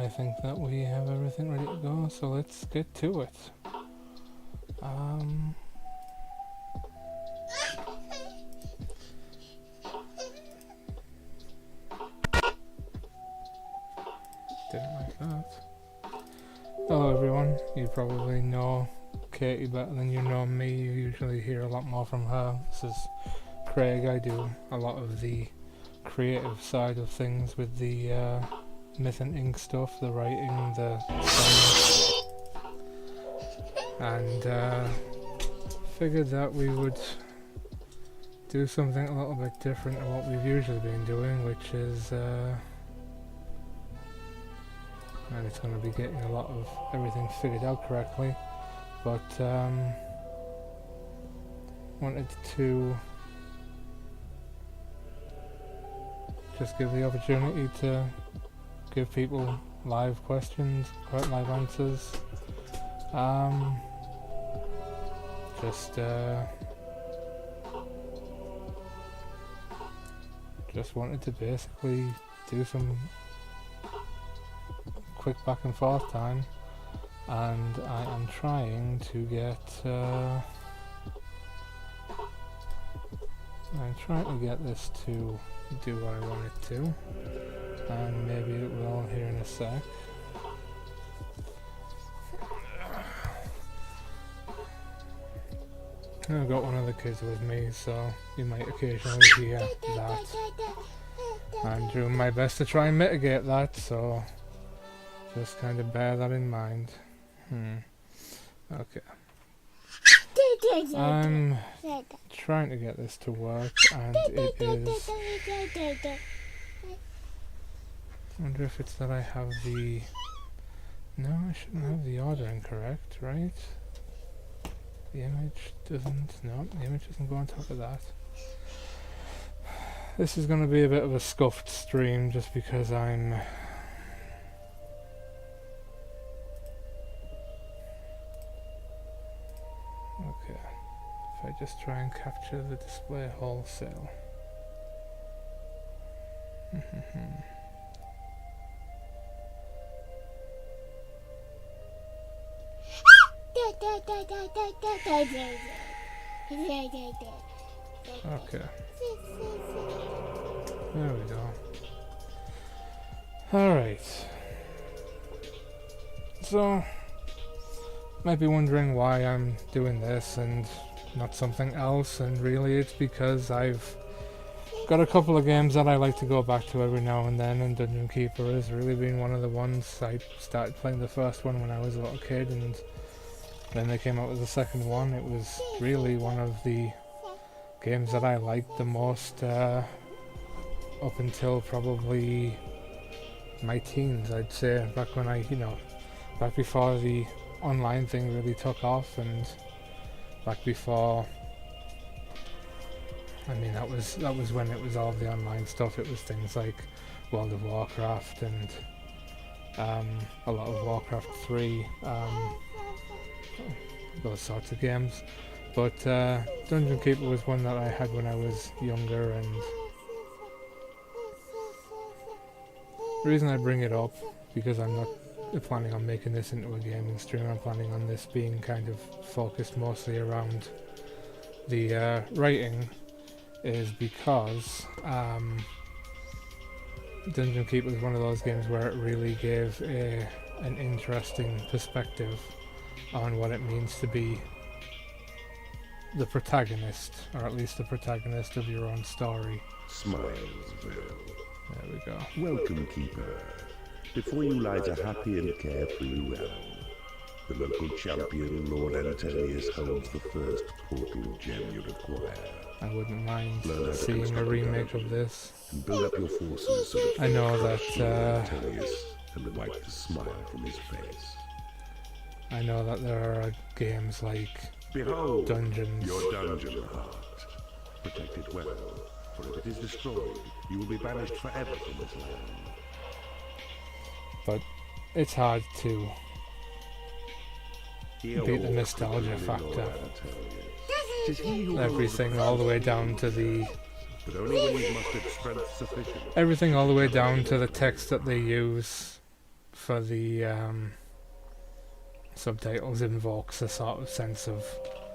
I think that we have everything ready to go, so let's get to it. Didn't like that. Hello everyone, you probably know Katie better than you know me. You usually hear a lot more from her. This is Craig. I do a lot of the creative side of things with the Myth and Ink stuff, the writing, the songs, and figured that we would do something a little bit different than what we've usually been doing, which is and it's going to be getting a lot of everything figured out correctly, but wanted to just give the opportunity to give people live questions, live answers. Just wanted to basically do some quick back and forth time, and I am trying to get this to do what I want it to, and maybe it will here in a sec. I've got one of the kids with me, so you might occasionally hear that. I'm doing my best to try and mitigate that, so just kind of bear that in mind. Okay. I'm trying to get this to work, and it is... I wonder if it's that I have the... No, I shouldn't have the order incorrect, right? The image doesn't... No, the image doesn't go on top of that. This is going to be a bit of a scuffed stream, just because I'm... Okay, if I just try and capture the display wholesale. Okay. There we go. Alright. So, might be wondering why I'm doing this and not something else, and really it's because I've got a couple of games that I like to go back to every now and then, and Dungeon Keeper has really been one of the ones. I started playing the first one when I was a little kid, and then they came out with the second one. It was really one of the games that I liked the most up until probably my teens, I'd say, back when back before the online thing really took off, and back before, I mean, that was when it was all the online stuff. It was things like World of Warcraft and a lot of Warcraft 3, those sorts of games. But Dungeon Keeper was one that I had when I was younger, and the reason I bring it up, because I'm not planning on making this into a gaming stream. I'm planning on this being kind of focused mostly around the writing, is because Dungeon Keeper is one of those games where it really gave an interesting perspective on what it means to be the protagonist, or at least the protagonist of your own story. Smilesville. There we go. Welcome, Keeper. Before you lies a happy and carefree realm. The local champion, Lord Antonius, holds the first portal gem you require. I wouldn't mind seeing a remake of this. And build up your forces so that I know that Antonius can wipe the smile from his face. I know that there are games like Behold, Dungeons. your dungeon heart. Protect it well, for if it is destroyed, you will be banished forever from this land. But it's hard to beat the nostalgia factor. Everything all the way down to the... But only when you've mustered strength sufficient. Everything all the way down to the text that they use for the subtitles invokes a sort of sense of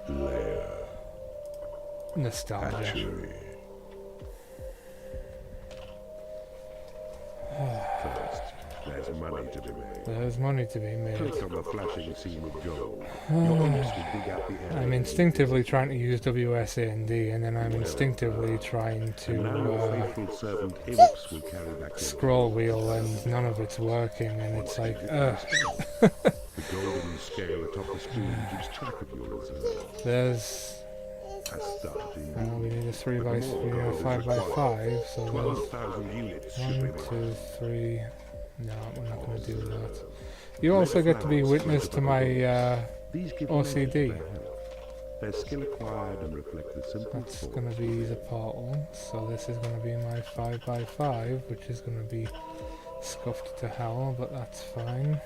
Lair. nostalgia. Hatchery. First, there's money to be made. There's money to be made. Click on the flashing seam of gold. Your imps will dig out the area. I'm instinctively trying to use WSAD, and then I'm instinctively trying And now your to faithful servant imps will carry back your scroll wheel, and none of it's working, and it's like, The golden scale atop the screen keeps track of your reserve. there's... A start Oh, we indeed. need a 3 But by the more 3 or gold 5 is by required. 5, so there's 12,000 units should be 1, made. 2, 3... No, we're not going to do that. You also get to be witness to my These give OCD. their health. Their skill acquired and reflect the simple That's force going to be of the portal, so this is going to be my 5 by 5, which is going to be scuffed to hell, but that's fine.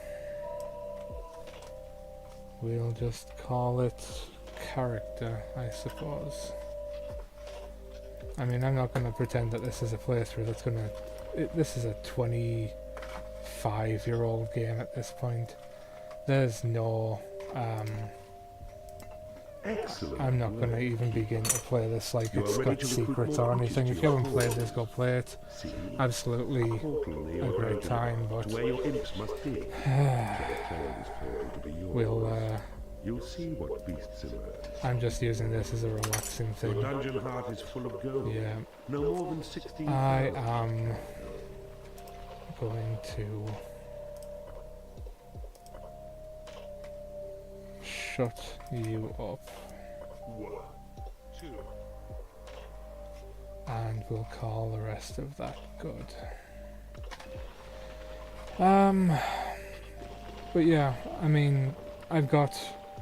We'll just call it character, I suppose. I mean, I'm not going to pretend that this is a playthrough that's going to... This is a 25-year-old game at this point. There's no... Excellent. I'm not going to even begin to play this like You it's are ready got to recruit secrets more or artists anything. to If you your haven't played cause. this, go play it. See, Absolutely portal near a your great mountain time, but to where your imps must be. Declare this portal to be yours. we'll... You'll see what beasts emerge. I'm just using this as a relaxing Your thing. dungeon heart is full of gold. Yeah, No more than 16. I am going to shut you up, and we'll call the rest of that good. But yeah, I mean, I've got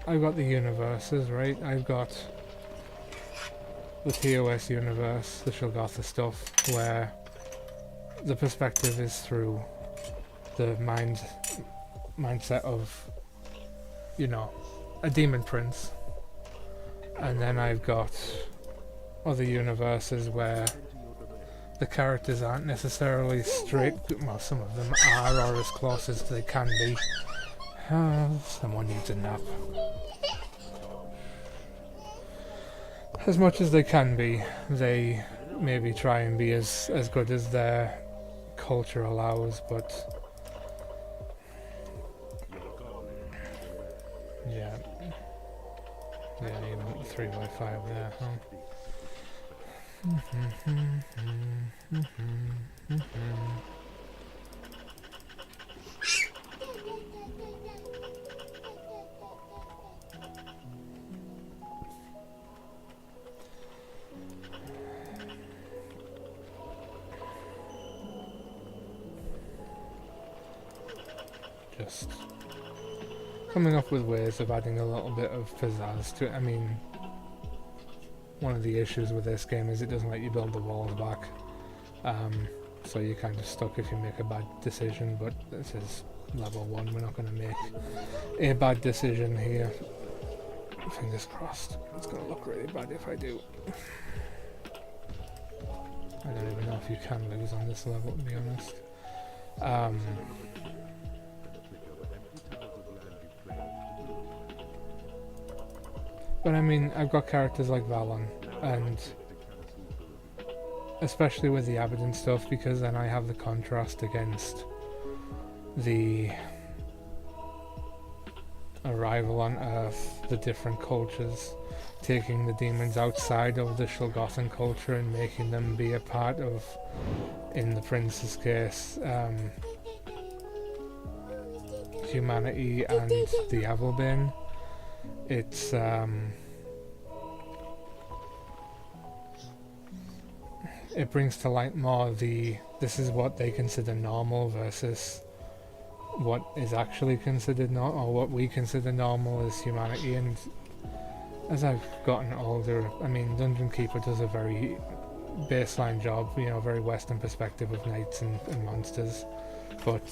the universes, right? I've got the TOS universe, the Shulgotha stuff, where the perspective is through the mindset of, you know, a demon prince. And then I've got other universes where the characters aren't necessarily straight, well, some of them are, or as close as they can be. Someone needs a nap. As much as they can be, they maybe try and be as good as their culture allows, but yeah, you want 3 by 5 there, huh? Just coming up with ways of adding a little bit of pizzazz to it. I mean, one of the issues with this game is it doesn't let you build the walls back, so you're kind of stuck if you make a bad decision, but this is level 1, we're not going to make a bad decision here. Fingers crossed. It's going to look really bad if I do. I don't even know if you can lose on this level, to be honest. But I mean, I've got characters like Valon, and especially with the Abaddon stuff, because then I have the contrast against the arrival on Earth, the different cultures, taking the demons outside of the Shulgothan culture and making them be a part of, in the prince's case, humanity and the Avalbane. It's it brings to light more this is what they consider normal versus what is actually considered normal, or what we consider normal as humanity. And as I've gotten older, I mean, Dungeon Keeper does a very baseline job, you know, very Western perspective of knights and monsters, but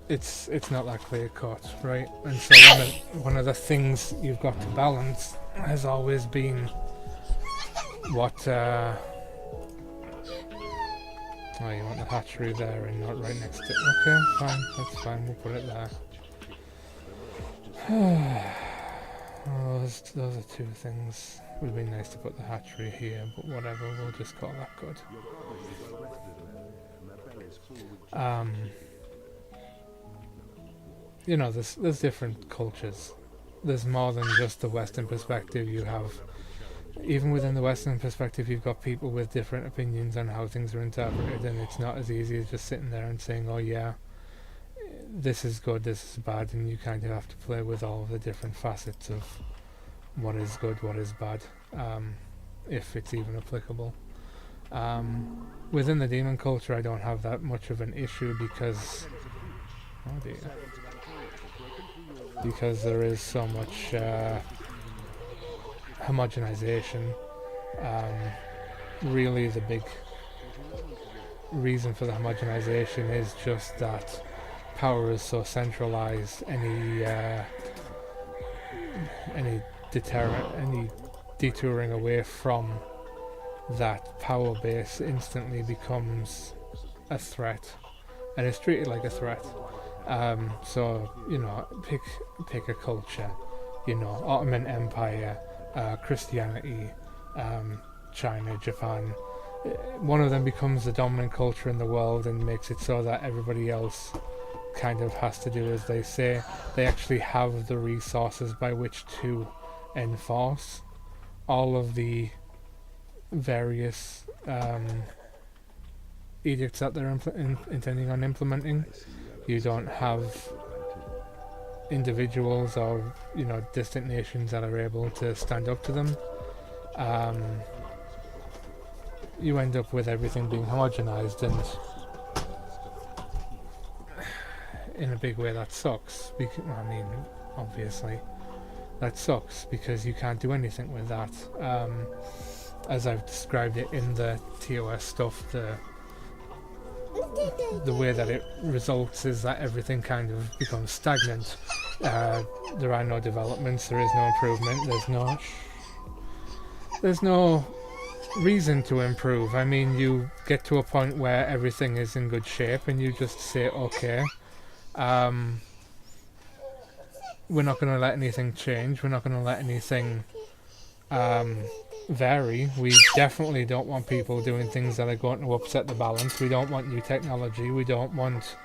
it's not that clear cut, right? And so one of the things you've got to balance has always been what Oh, you want the hatchery there and not right next to it. Okay, fine, that's fine, we'll put it there. Oh, those are two things. It would be nice to put the hatchery here, but whatever, we'll just call that good. You know, there's different cultures. There's more than just the Western perspective. You have, even within the Western perspective, you've got people with different opinions on how things are interpreted, and it's not as easy as just sitting there and saying, oh yeah, this is good, this is bad, and you kind of have to play with all of the different facets of what is good, what is bad, if it's even applicable. Within the demon culture, I don't have that much of an issue because, oh dear, because there is so much homogenization. Really, the big reason for the homogenization is just that power is so centralized. Any deterrent, any detouring away from that power base instantly becomes a threat, and it's treated like a threat. So, you know, pick a culture, you know, Ottoman Empire, Christianity, China, Japan. One of them becomes the dominant culture in the world and makes it so that everybody else kind of has to do as they say. They actually have the resources by which to enforce all of the various edicts that they're intending on implementing. You don't have individuals or, you know, distant nations that are able to stand up to them. You end up with everything being homogenized, and in a big way that sucks. I mean, obviously that sucks because you can't do anything with that. As I've described it in the TOS stuff, the way that it results is that everything kind of becomes stagnant. There are no developments, there is no improvement, there's no reason to improve. I mean, you get to a point where everything is in good shape and you just say, okay, we're not going to let anything change, we're not going to let anything vary. We definitely don't want people doing things that are going to upset the balance. We don't want new technology, we don't want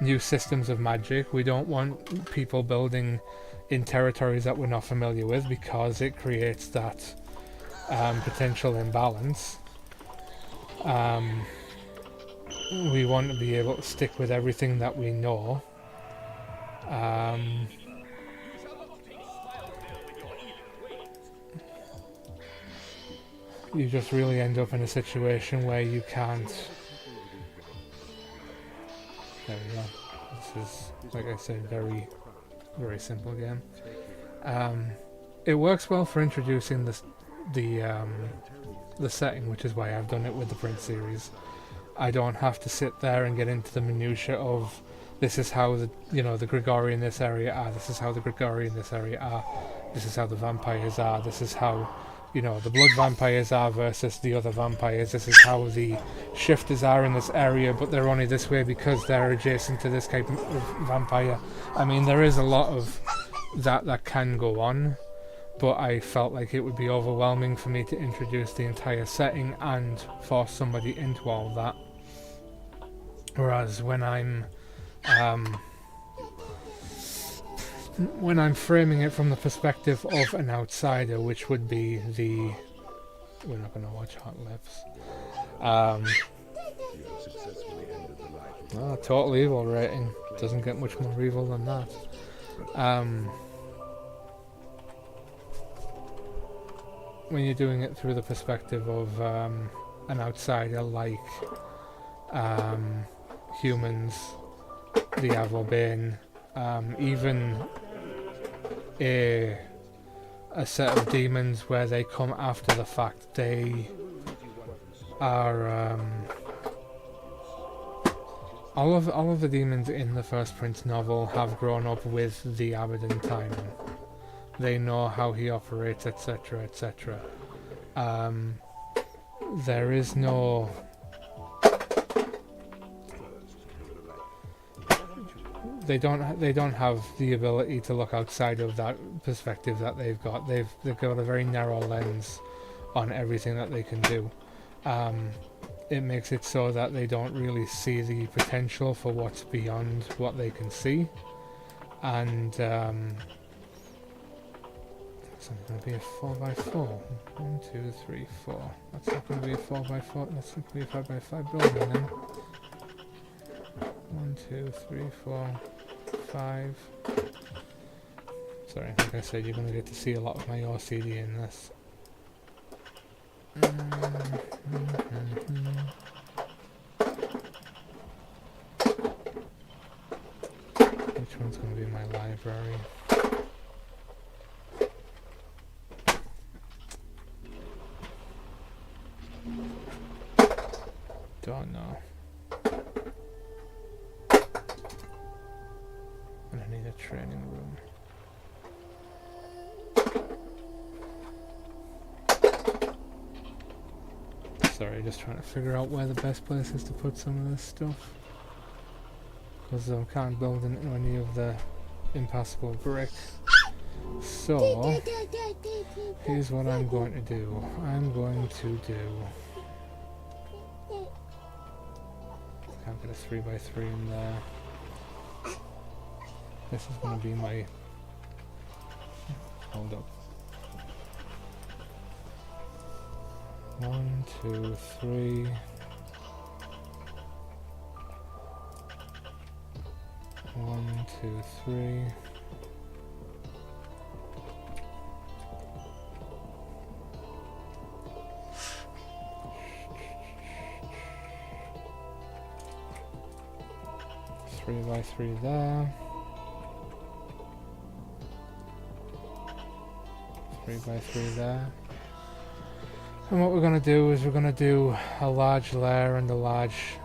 new systems of magic, we don't want people building in territories that we're not familiar with, because it creates that potential imbalance. We want to be able to stick with everything that we know. You just really end up in a situation where you can't... There we go. This is, like I said, very, very simple game. It works well for introducing the setting, which is why I've done it with the Prince series. I don't have to sit there and get into the minutiae of this is how the Grigori in this area are, this is how the Grigori in this area are, this is how the vampires are, this is how, you know, the blood vampires are versus the other vampires, this is how the shifters are in this area, but they're only this way because they're adjacent to this type of vampire. I mean, there is a lot of that can go on, but I felt like it would be overwhelming for me to introduce the entire setting and force somebody into all that. Whereas when I'm framing it from the perspective of an outsider, which would be the... We're not going to watch Hot Lips. Total Evil rating. Doesn't get much more evil than that. When you're doing it through the perspective of an outsider like humans, the Avalbane, even a set of demons where they come after the fact, they are all of the demons in the first Prince novel have grown up with the Abaddon Timon. They know how he operates, etc., etc. There is no they don't have the ability to look outside of that perspective that they've got. They've got a very narrow lens on everything that they can do. It makes it so that they don't really see the potential for what's beyond what they can see, and it's not going to be a 4x4. 1, 2, 3, 4. That's not going to be a 4x4. That's not going to be a 5x5 building then. 1, 2, 3, 4, 5. Sorry, like I said, you're going to get to see a lot of my OCD in this. Which one's going to be my library? Don't know. And I need a training room. Sorry, just trying to figure out where the best place is to put some of this stuff. Because I can't build into any of the impassable brick. So, here's what I'm going to do. I'm going to do... Can't get a 3x3 in there. This is going to be my... Hold up. 1, 2, 3. 1, 2, 3. Three by 3 there. 3 by 3 there. And what we're going to do is we're going to do a large lair and a large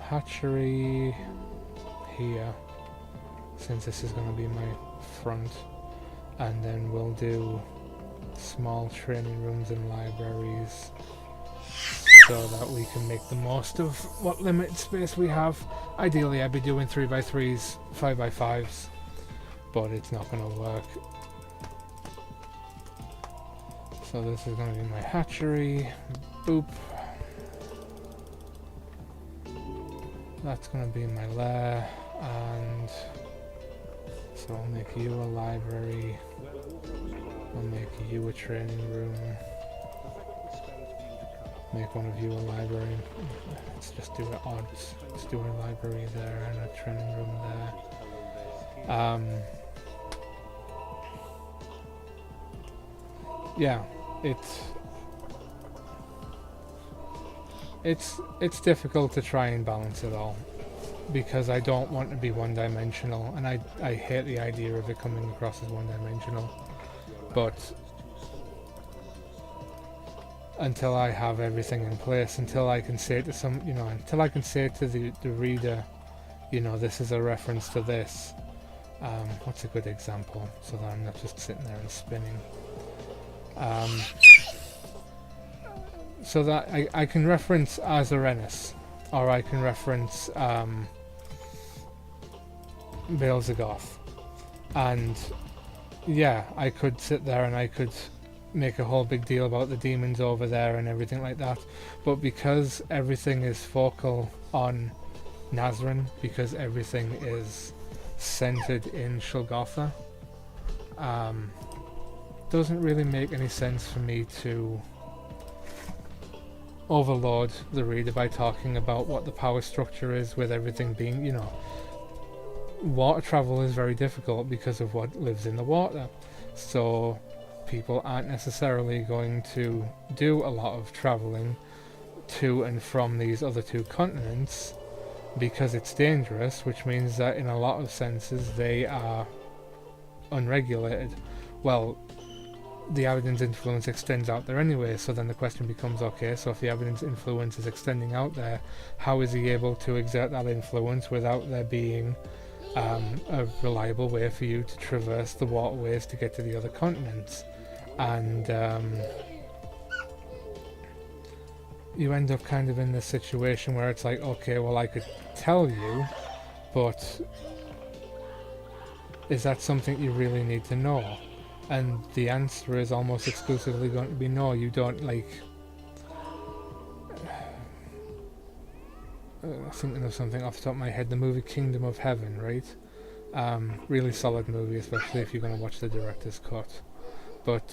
hatchery here, since this is going to be my front, and then we'll do small training rooms and libraries so that we can make the most of what limited space we have. Ideally I'd be doing 3x3s, 5x5s, but it's not going to work. So this is going to be my hatchery. Boop. That's going to be my lair, and so I'll make you a library. I'll make you a training room. Make one of you a library. Let's just do it odd. Let's do a library there and a training room there. Yeah, it's difficult to try and balance it all, because I don't want to be one-dimensional, and I hate the idea of it coming across as one-dimensional. But until I have everything in place, until I can say to until I can say to the reader, this is a reference to this. What's a good example so that I'm not just sitting there and spinning? So that I can reference Azarenis, or I can reference Baelzegoth, and yeah, I could sit there and I could make a whole big deal about the demons over there and everything like that, but because everything is focal on Nazran, because everything is centered in Shulgotha, doesn't really make any sense for me to overload the reader by talking about what the power structure is, with everything being, water travel is very difficult because of what lives in the water, so people aren't necessarily going to do a lot of traveling to and from these other two continents because it's dangerous, which means that in a lot of senses they are unregulated. Well, the Abaddon's influence extends out there anyway, so then the question becomes, okay, so if the Abaddon's influence is extending out there, how is he able to exert that influence without there being a reliable way for you to traverse the waterways to get to the other continents? And you end up kind of in this situation where it's like, okay, well, I could tell you, but is that something you really need to know? And the answer is almost exclusively going to be no. You don't, like... thinking of something off the top of my head, the movie Kingdom of Heaven, right? Really solid movie, especially if you're going to watch the director's cut. But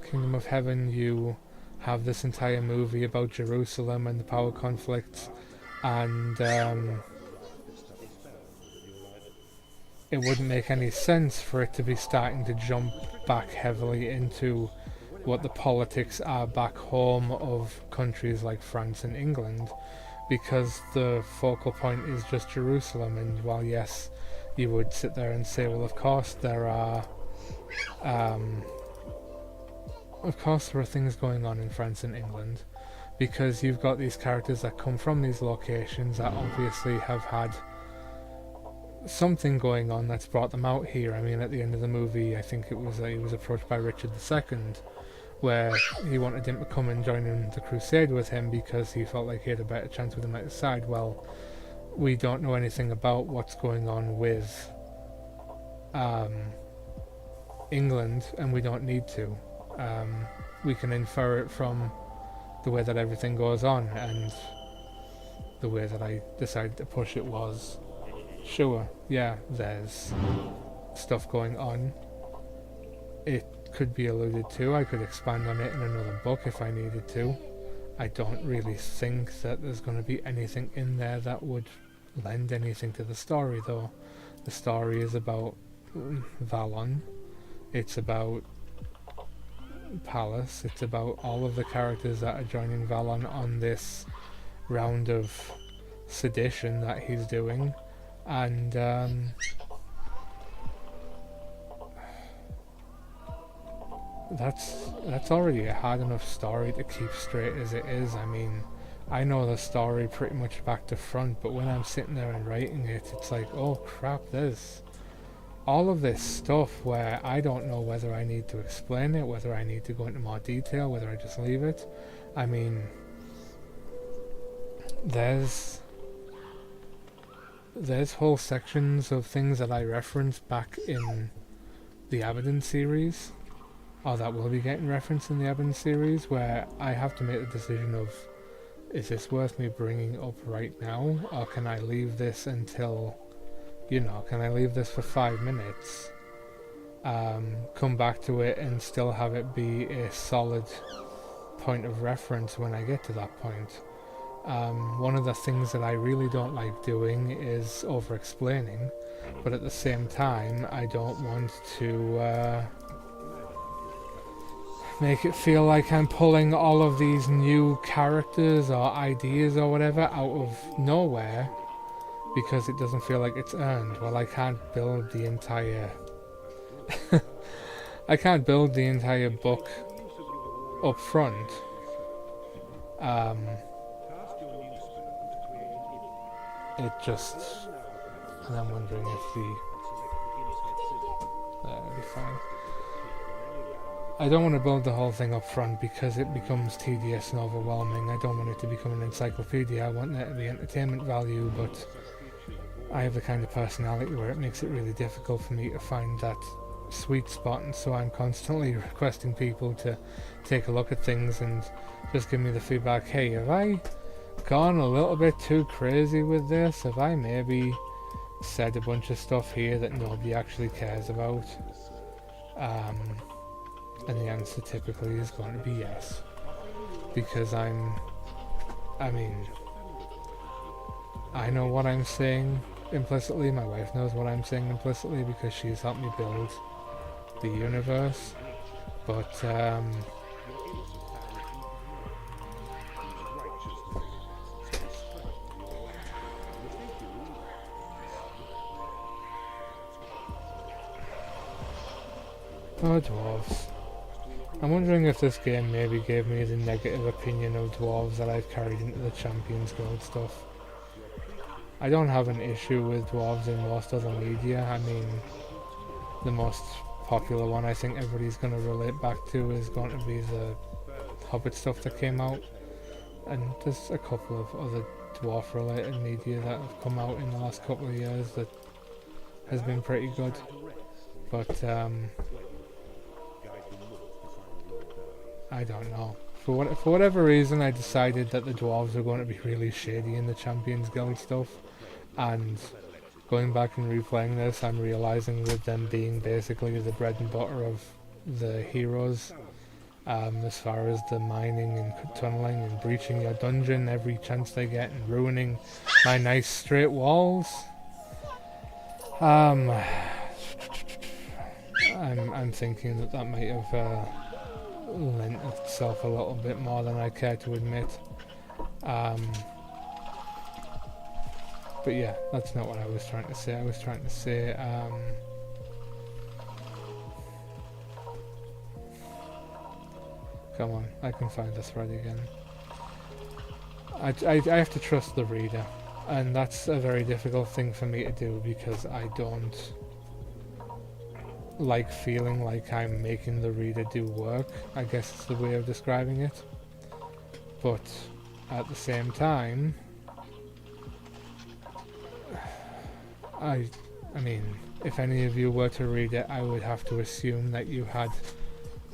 Kingdom of Heaven, you have this entire movie about Jerusalem and the power conflicts, and it wouldn't make any sense for it to be starting to jump back heavily into what the politics are back home of countries like France and England, because the focal point is just Jerusalem. And while yes, you would sit there and say, well, of course there are things going on in France and England, because you've got these characters that come from these locations that obviously have had something going on that's brought them out here. I mean, at the end of the movie, I think it was he was approached by Richard II, where he wanted him to come and join in the crusade with him because he felt like he had a better chance with him at his side. Well, we don't know anything about what's going on with England, and we don't need to. We can infer it from the way that everything goes on, and the way that I decided to push it was, sure, yeah, there's stuff going on. It could be alluded to. I could expand on it in another book if I needed to. I don't really think that there's going to be anything in there that would lend anything to the story, though. The story is about Valon. It's about Palace. It's about all of the characters that are joining Valon on this round of sedition that he's doing, and that's already a hard enough story to keep straight as it is. I mean, I know the story pretty much back to front, but when I'm sitting there and writing it, it's like, oh crap, there's all of this stuff where I don't know whether I need to explain it, whether I need to go into more detail, whether I just leave it. I mean, there's whole sections of things that I referenced back in the Abaddon series, or that will be getting referenced in the Abaddon series, where I have to make the decision of, is this worth me bringing up right now, or can I leave this until, you know, can I leave this for 5 minutes, come back to it and still have it be a solid point of reference when I get to that point. One of the things that I really don't like doing is over-explaining, but at the same time I don't want to make it feel like I'm pulling all of these new characters or ideas or whatever out of nowhere, because it doesn't feel like it's earned. Well, I can't build the entire I can't build the entire book up front. It just, and I'm wondering if that'll be fine. I don't want to build the whole thing up front because it becomes tedious and overwhelming. I don't want it to become an encyclopedia. I want there to be entertainment value, but I have the kind of personality where it makes it really difficult for me to find that sweet spot, and so I'm constantly requesting people to take a look at things and just give me the feedback. Hey, have I gone a little bit too crazy with this? Have I maybe said a bunch of stuff here that nobody actually cares about? And the answer typically is going to be yes, because I mean, I know what I'm saying implicitly, my wife knows what I'm saying implicitly, because she's helped me build the universe, but oh, dwarves. I'm wondering if this game maybe gave me the negative opinion of dwarves that I've carried into the Champions Guild stuff. I don't have an issue with dwarves in most other media. I mean, the most popular one I think everybody's going to relate back to is going to be the Hobbit stuff that came out. And there's a couple of other dwarf related media that have come out in the last couple of years that has been pretty good. But I don't know. For whatever reason, I decided that the dwarves are going to be really shady in the Champions Guild stuff, and going back and replaying this, I'm realizing with them being basically the bread and butter of the heroes, as far as the mining and tunneling and breaching your dungeon every chance they get and ruining my nice straight walls. I'm thinking that might have lent itself a little bit more than I care to admit. But yeah, that's not what I was trying to say. I was trying to say come on, I can find the thread again. I have to trust the reader, and that's a very difficult thing for me to do because I don't like feeling like I'm making the reader do work. I guess it's the way of describing it. But at the same time, I mean, if any of you were to read it, I would have to assume that you had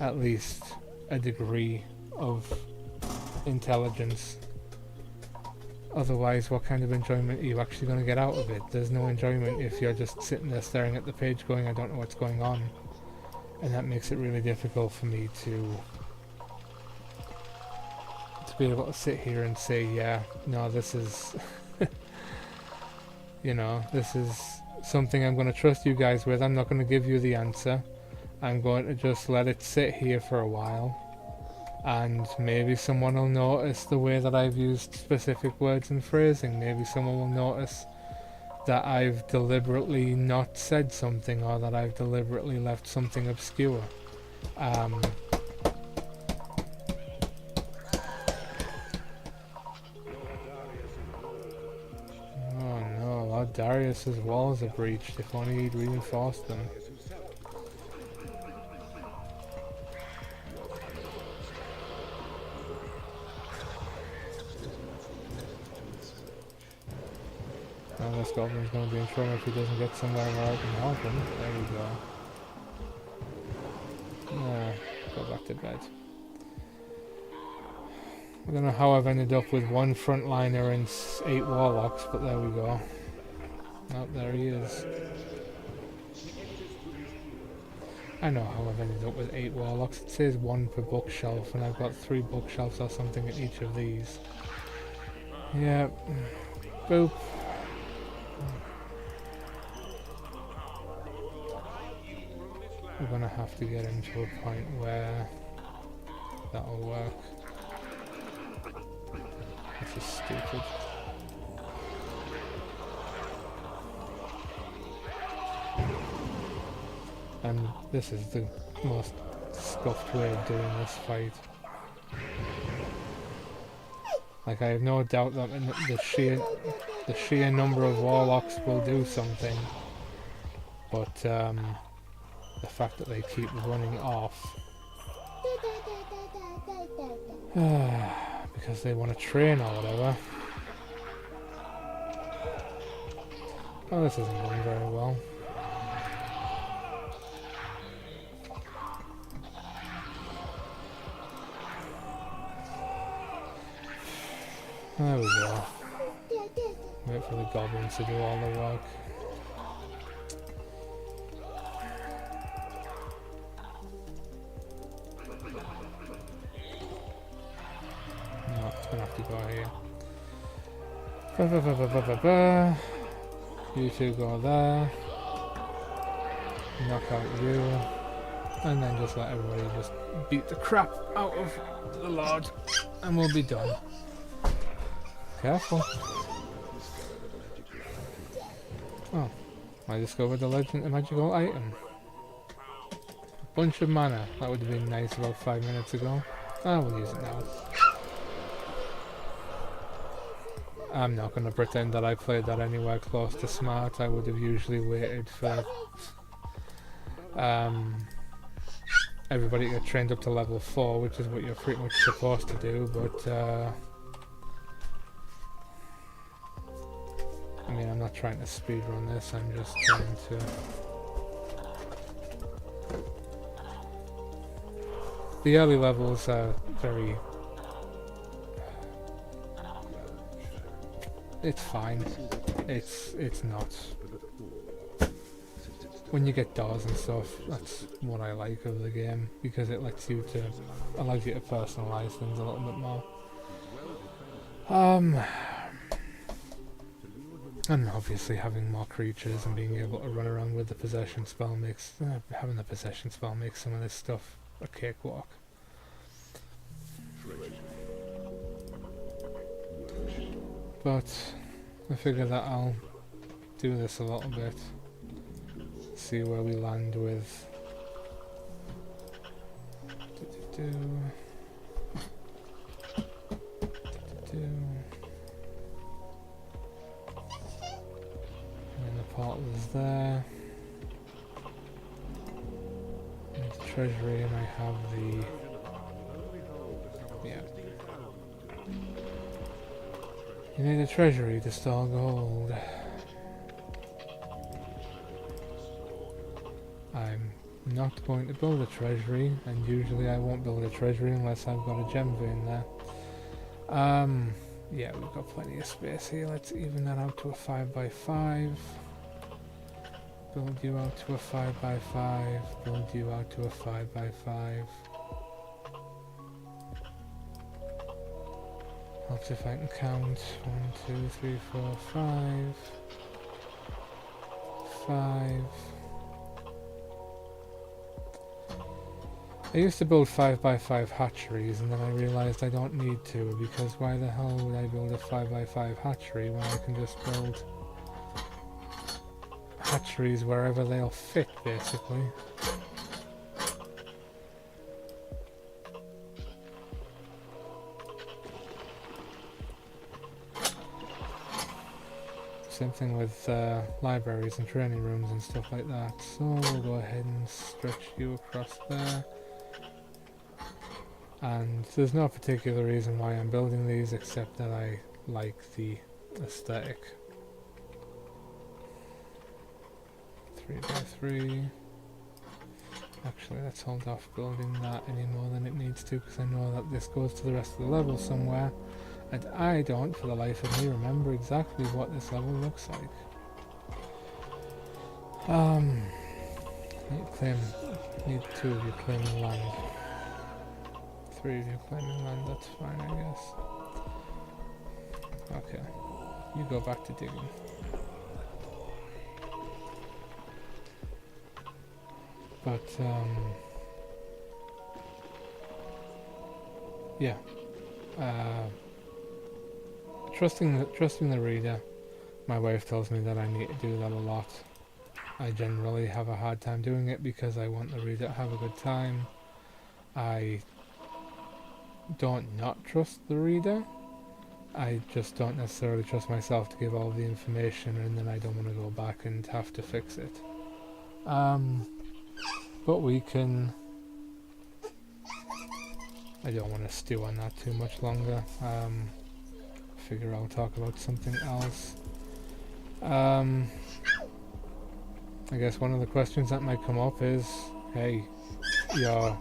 at least a degree of intelligence. Otherwise, what kind of enjoyment are you actually going to get out of it? There's no enjoyment if you're just sitting there staring at the page going, I don't know what's going on. And that makes it really difficult for me to be able to sit here and say, yeah, no, this is you know, this is something I'm going to trust you guys with. I'm not going to give you the answer. I'm going to just let it sit here for a while, and maybe someone will notice the way that I've used specific words and phrasing. Maybe someone will notice that I've deliberately not said something, or that I've deliberately left something obscure. Oh no, Lord Darius's walls are breached. If only he'd reinforced them. Now this goblin's going to be in trouble if he doesn't get somewhere where I can help him. There we go. Yeah, go back to bed. I don't know how I've ended up with one frontliner and 8 warlocks, but there we go. Oh, there he is. I know how I've ended up with 8 warlocks. It says 1 per bookshelf, and I've got 3 bookshelves or something at each of these. Yeah. Boop. We're gonna have to get into a point where that'll work. This is stupid. And this is the most scuffed way of doing this fight. Like, I have no doubt that the sheer number of warlocks will do something, but the fact that they keep running off because they want to train or whatever. Oh, this isn't going very well. There we go. Wait for the goblins to do all the work. No, it's gonna have to go here. You two go there. Knock out you. And then just let everybody just beat the crap out of the Lord. And we'll be done. Careful. Oh, I discovered the legend, a magical item. A bunch of mana. That would have been nice about 5 minutes ago. I will use it now. I'm not going to pretend that I played that anywhere close to smart. I would have usually waited for everybody to get trained up to level 4, which is what you're pretty much supposed to do, but I mean, I'm not trying to speedrun this, I'm just trying to... The early levels are very... It's fine. It's not. When you get doors and stuff, that's what I like of the game, because it allows you to personalise things a little bit more. And obviously having more creatures and being able to run around with the possession spell makes having the possession spell makes some of this stuff a cakewalk. But I figure that I'll do this a little bit, see where we land with and then the portal is there, and the treasury, and I have the You need a treasury to store gold. I'm not going to build a treasury, and usually I won't build a treasury unless I've got a gem vein there. Yeah, we've got plenty of space here. Let's even that out to a 5x5. Build you out to a 5x5. Build you out to a 5x5. Let's see if I can count. 1, 2, 3, 4, 5. 5. I used to build 5x5 hatcheries, and then I realised I don't need to, because why the hell would I build a 5x5 hatchery when I can just build hatcheries wherever they'll fit, basically. Same thing with libraries and training rooms and stuff like that. So we'll go ahead and stretch you across there. And there's no particular reason why I'm building these, except that I like the aesthetic. 3x3. Actually, let's hold off building that any more than it needs to, because I know that this goes to the rest of the level somewhere. And I don't, for the life of me, remember exactly what this level looks like. Need 2 of you claiming land. 3 of you claiming land, that's fine, I guess. Okay, you go back to digging. But, yeah. Trusting the reader. My wife tells me that I need to do that a lot. I generally have a hard time doing it because I want the reader to have a good time. I don't not trust the reader. I just don't necessarily trust myself to give all the information, and then I don't want to go back and have to fix it. But we can... I don't want to stew on that too much longer. Figure I'll talk about something else. I guess one of the questions that might come up is, hey, your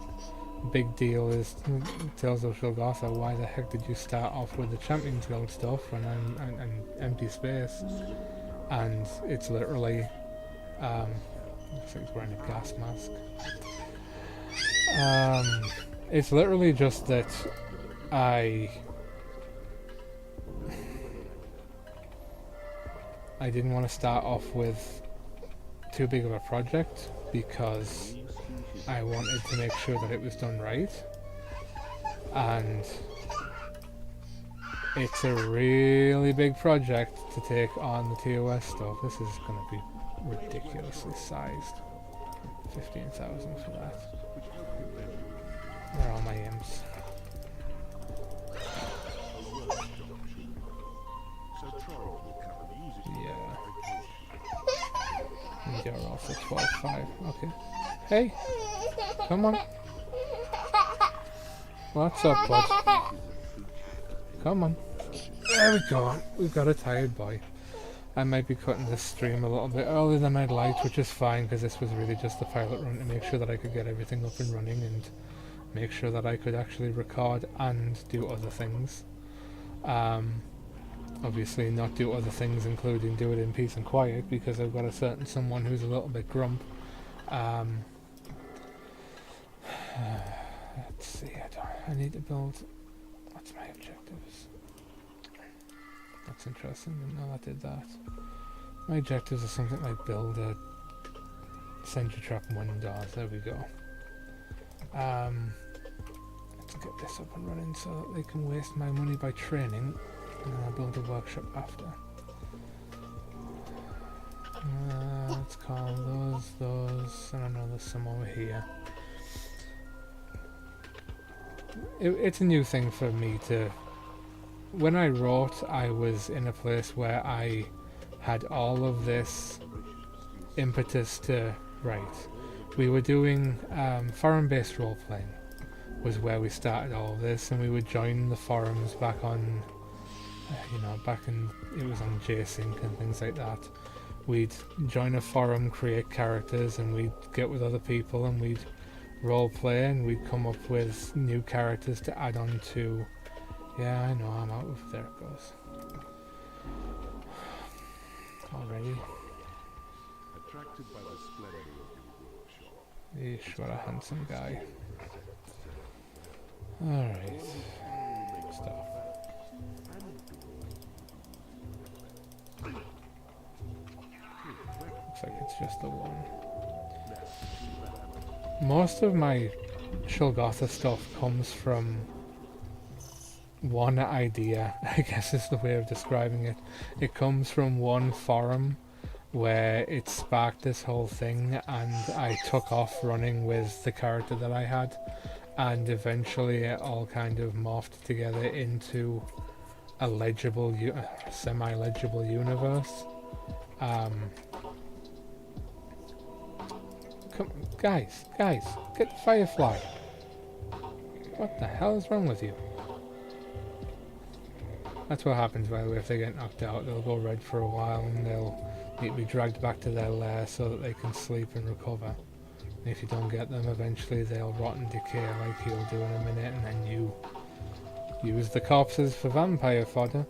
big deal is Tales of Shulgotha, why the heck did you start off with the Champions Guild stuff when I'm empty space? And it's literally, looks like he's wearing a gas mask. It's literally just that I didn't want to start off with too big of a project, because I wanted to make sure that it was done right. And it's a really big project to take on the TOS stuff. This is going to be ridiculously sized. 15,000 for that. Where are my imps? Yeah. You're also 12.5. Okay. Hey! Come on. What's up, bud? Come on. There we go. We've got a tired boy. I might be cutting this stream a little bit earlier than I'd like, which is fine because this was really just a pilot run to make sure that I could get everything up and running and make sure that I could actually record and do other things. Obviously not do other things including do it in peace and quiet because I've got a certain someone who's a little bit grump. Let's see, I need to build... What's my objectives? That's interesting, didn't know that did that. My objectives are something like build a sentry trap window. There we go. Let's get this up and running so that they can waste my money by training, and then I'll build a workshop after. Let's call those, and I know there's some over here. It's a new thing for me to... When I wrote, I was in a place where I had all of this impetus to write. We were doing forum-based role-playing was where we started all of this, and we would join the forums back on, back in, it was on JSync and things like that. We'd join a forum, create characters, and we'd get with other people and we'd role-play, and we'd come up with new characters to add on to... Yeah, I know, I'm out of... There it goes. Already. Attracted by the splendor of your workshop. Yeesh, what a handsome guy. Alright. Stop. Looks like it's just the one. Most of my Shulgotha stuff comes from one idea, I guess is the way of describing it. It comes from one forum where it sparked this whole thing, and I took off running with the character that I had, and eventually it all kind of morphed together into a legible, semi-legible universe. Come, guys, get Firefly. What the hell is wrong with you? That's what happens, by the way, if they get knocked out. They'll go red for a while and they'll need to be dragged back to their lair so that they can sleep and recover. And if you don't get them, eventually they'll rot and decay like he'll do in a minute, and then you use the corpses for vampire fodder.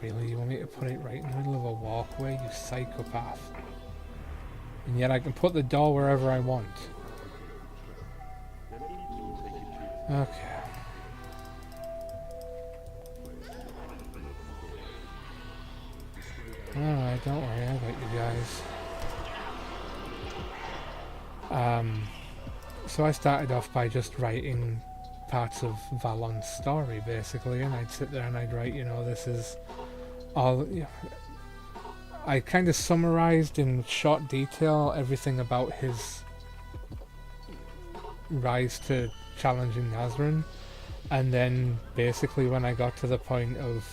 Really, you want me to put it right in the middle of a walkway, you psychopath? And yet I can put the door wherever I want. Okay. Alright, don't worry, I got you guys. So I started off by just writing parts of Valon's story, basically, and I'd sit there and I'd write, this is all... I kind of summarized in short detail everything about his rise to challenging Nazran, and then basically when I got to the point of...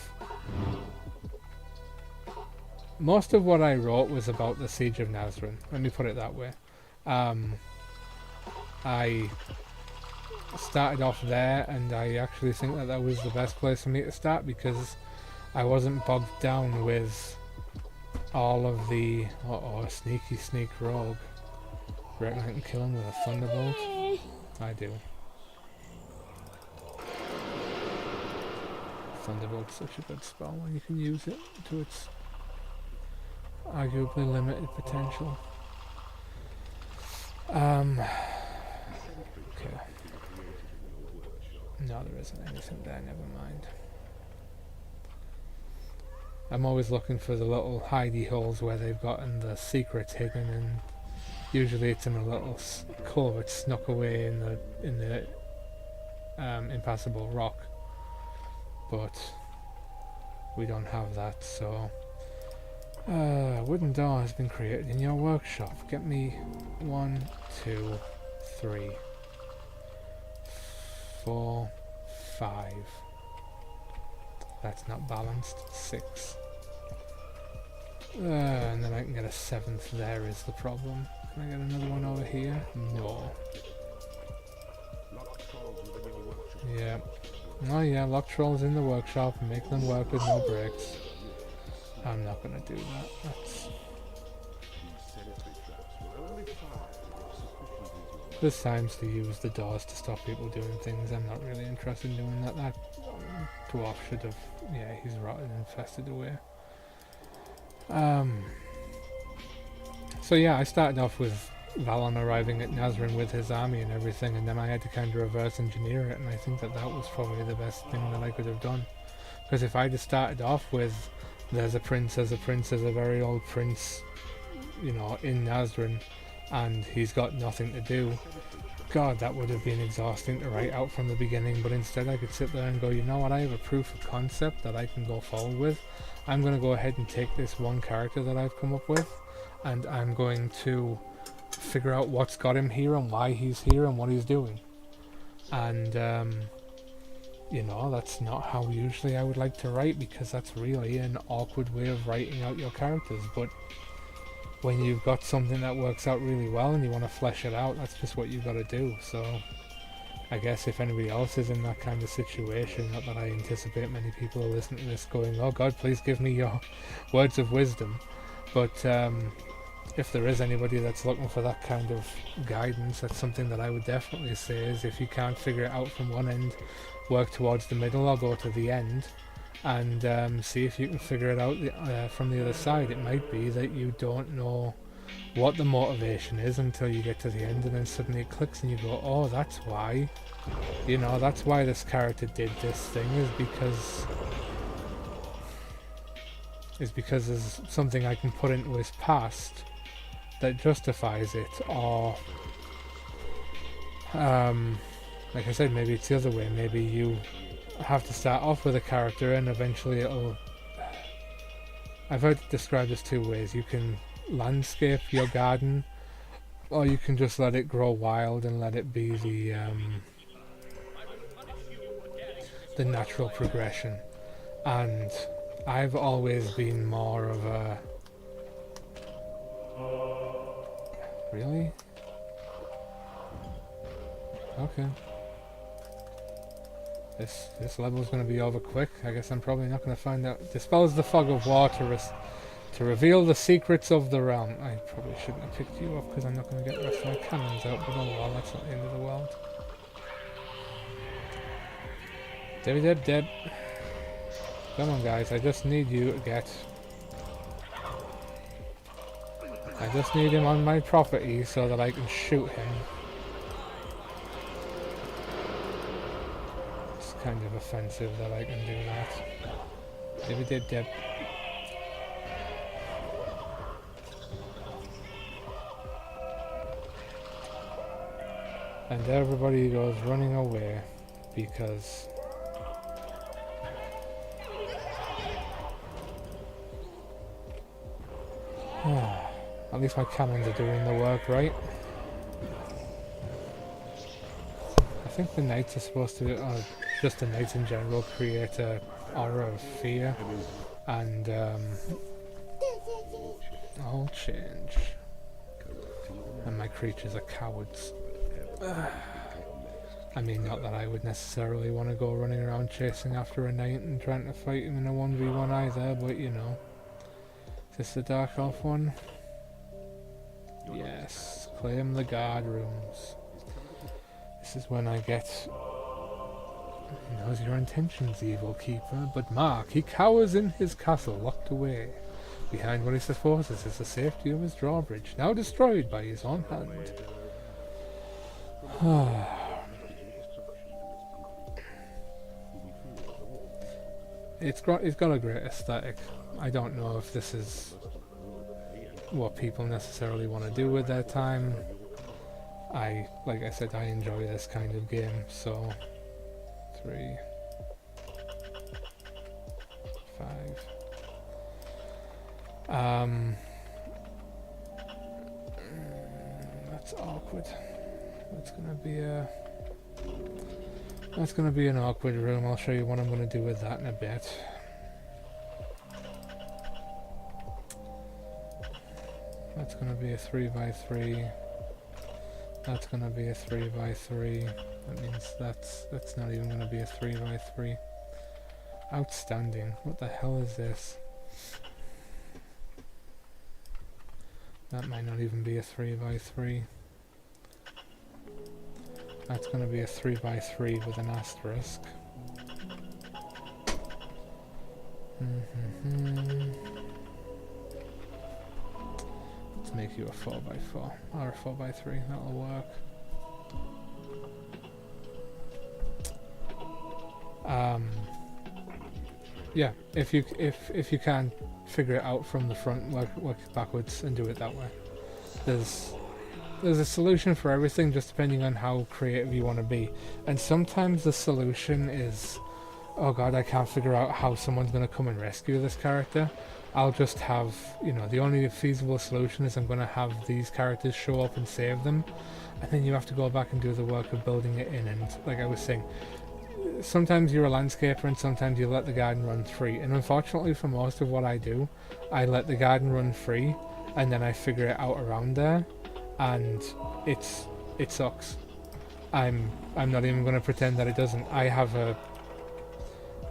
Most of what I wrote was about the Siege of Nazran, let me put it that way. I started off there, and I actually think that that was the best place for me to start, because I wasn't bogged down with all of the... Uh-oh, a sneak rogue. Reckon I can kill him with a thunderbolt? I do. Thunderbolt's such a good spell when you can use it to its arguably limited potential. Okay. No, there isn't anything there, never mind. I'm always looking for the little hidey holes where they've gotten the secrets hidden, and usually it's in a little covert snuck away in the impassable rock. But we don't have that, so... wooden door has been created in your workshop. Get me 1, 2, 3, 4, 5. That's not balanced. 6. And then I can get a 7th there is the problem. Can I get another one over here? No. Yeah. Oh yeah, lock trolls in the workshop and make them work with no bricks. I'm not gonna do that. That's... There's times to use the doors to stop people doing things. I'm not really interested in doing that. That dwarf should have... Yeah, he's rotten and infested away. So yeah, I started off with Valon arriving at Nazrin with his army and everything, and then I had to kind of reverse engineer it, and I think that that was probably the best thing that I could have done. Because if I just started off with, there's a princess, there's a very old prince, you know, in Nazrin, and he's got nothing to do, God, that would have been exhausting to write out from the beginning. But instead I could sit there and go, you know what, I have a proof of concept that I can go forward with. I'm going to go ahead and take this one character that I've come up with, and I'm going to figure out what's got him here and why he's here and what he's doing. And you know, that's not how usually I would like to write, because that's really an awkward way of writing out your characters. But when you've got something that works out really well and you want to flesh it out, that's just what you've got to do. So I guess if anybody else is in that kind of situation, not that I anticipate many people are listening to this going, oh God, please give me your words of wisdom. But if there is anybody that's looking for that kind of guidance, that's something that I would definitely say is, if you can't figure it out from one end, work towards the middle or go to the end and see if you can figure it out from the other side. It might be that you don't know what the motivation is until you get to the end, and then suddenly it clicks and you go, oh, that's why. You know, that's why this character did this thing, is because there's something I can put into his past that justifies it. Or like I said, maybe it's the other way. Maybe you have to start off with a character and eventually it'll... I've heard it described as two ways. You can landscape your garden, or you can just let it grow wild and let it be the natural progression. And I've always been more of a... Really? Okay. This level's going to be over quick. I guess I'm probably not going to find out. Dispels the fog of war to reveal the secrets of the realm. I probably shouldn't have picked you up because I'm not going to get the rest of my cannons out, but oh well, that's not the end of the world. Deb. Come on guys, I just need you to get... I just need him on my property so that I can shoot him. It's kind of offensive that I can do that. Deb. And everybody goes running away because... At least my cannons are doing the work, right? I think the knights are supposed to, or just the knights in general, create a aura of fear, and all change. And my creatures are cowards. I mean, not that I would necessarily want to go running around chasing after a knight and trying to fight him in a 1v1 either, but you know. Is this the Dark Elf one? Yes, claim the guard rooms. This is when I get... He knows your intentions, evil keeper, but mark, he cowers in his castle, locked away. Behind what he supposes is the safety of his drawbridge, now destroyed by his own hand. It's got a great aesthetic. I don't know if this is what people necessarily want to do with their time. Like I said, I enjoy this kind of game, so 3, 5. That's awkward. That's gonna be an awkward room. I'll show you what I'm gonna do with that in a bit. That's gonna be a 3x3. That's gonna be a 3x3. That means that's not even gonna be a 3x3. Outstanding. What the hell is this? That might not even be a 3x3. That's going to be a 3x3 with an asterisk. Let's make you a 4x4 or a 4x3. That'll work. Yeah, if you can figure it out from the front, work backwards and do it that way. There's a solution for everything, just depending on how creative you want to be. And sometimes the solution is, oh god, I can't figure out how someone's going to come and rescue this character. I'll just have, you know, the only feasible solution is I'm going to have these characters show up and save them, and then you have to go back and do the work of building it in. And like I was saying, sometimes you're a landscaper and sometimes you let the garden run free, and unfortunately for most of what I do, I let the garden run free and then I figure it out around there, and it sucks. I'm not even going to pretend that it doesn't.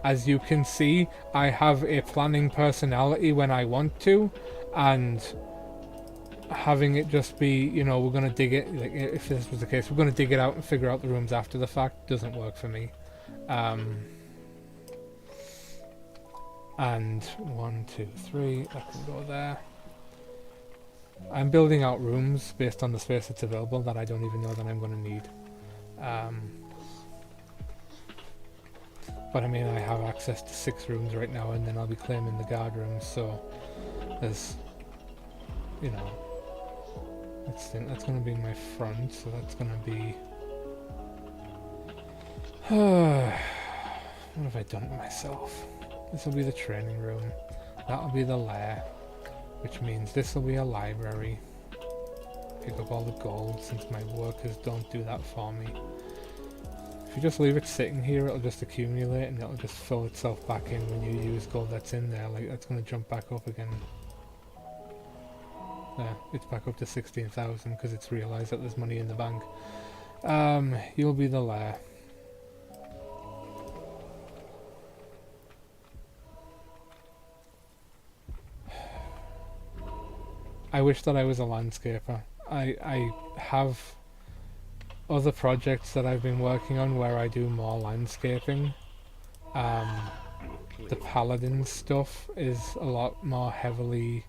As you can see, I have a planning personality when I want to, and having it just be, you know, we're going to dig it, like if this was the case, we're going to dig it out and figure out the rooms after the fact, doesn't work for me. And 1, 2, 3, that can go there. I'm building out rooms based on the space that's available that I don't even know that I'm going to need. But I mean, I have access to 6 rooms right now, and then I'll be claiming the guard rooms, so there's, you know, that's going to be my front, so that's going to be... what have I done to myself? This will be the training room, that'll be the lair, which means this will be a library. Pick up all the gold, since my workers don't do that for me. If you just leave it sitting here, it'll just accumulate and it'll just fill itself back in when you use gold that's in there. Like, that's going to jump back up again. There, it's back up to 16,000 because it's realised that there's money in the bank. You'll be the lair. I wish that I was a landscaper. I have other projects that I've been working on where I do more landscaping. The paladin stuff is a lot more heavily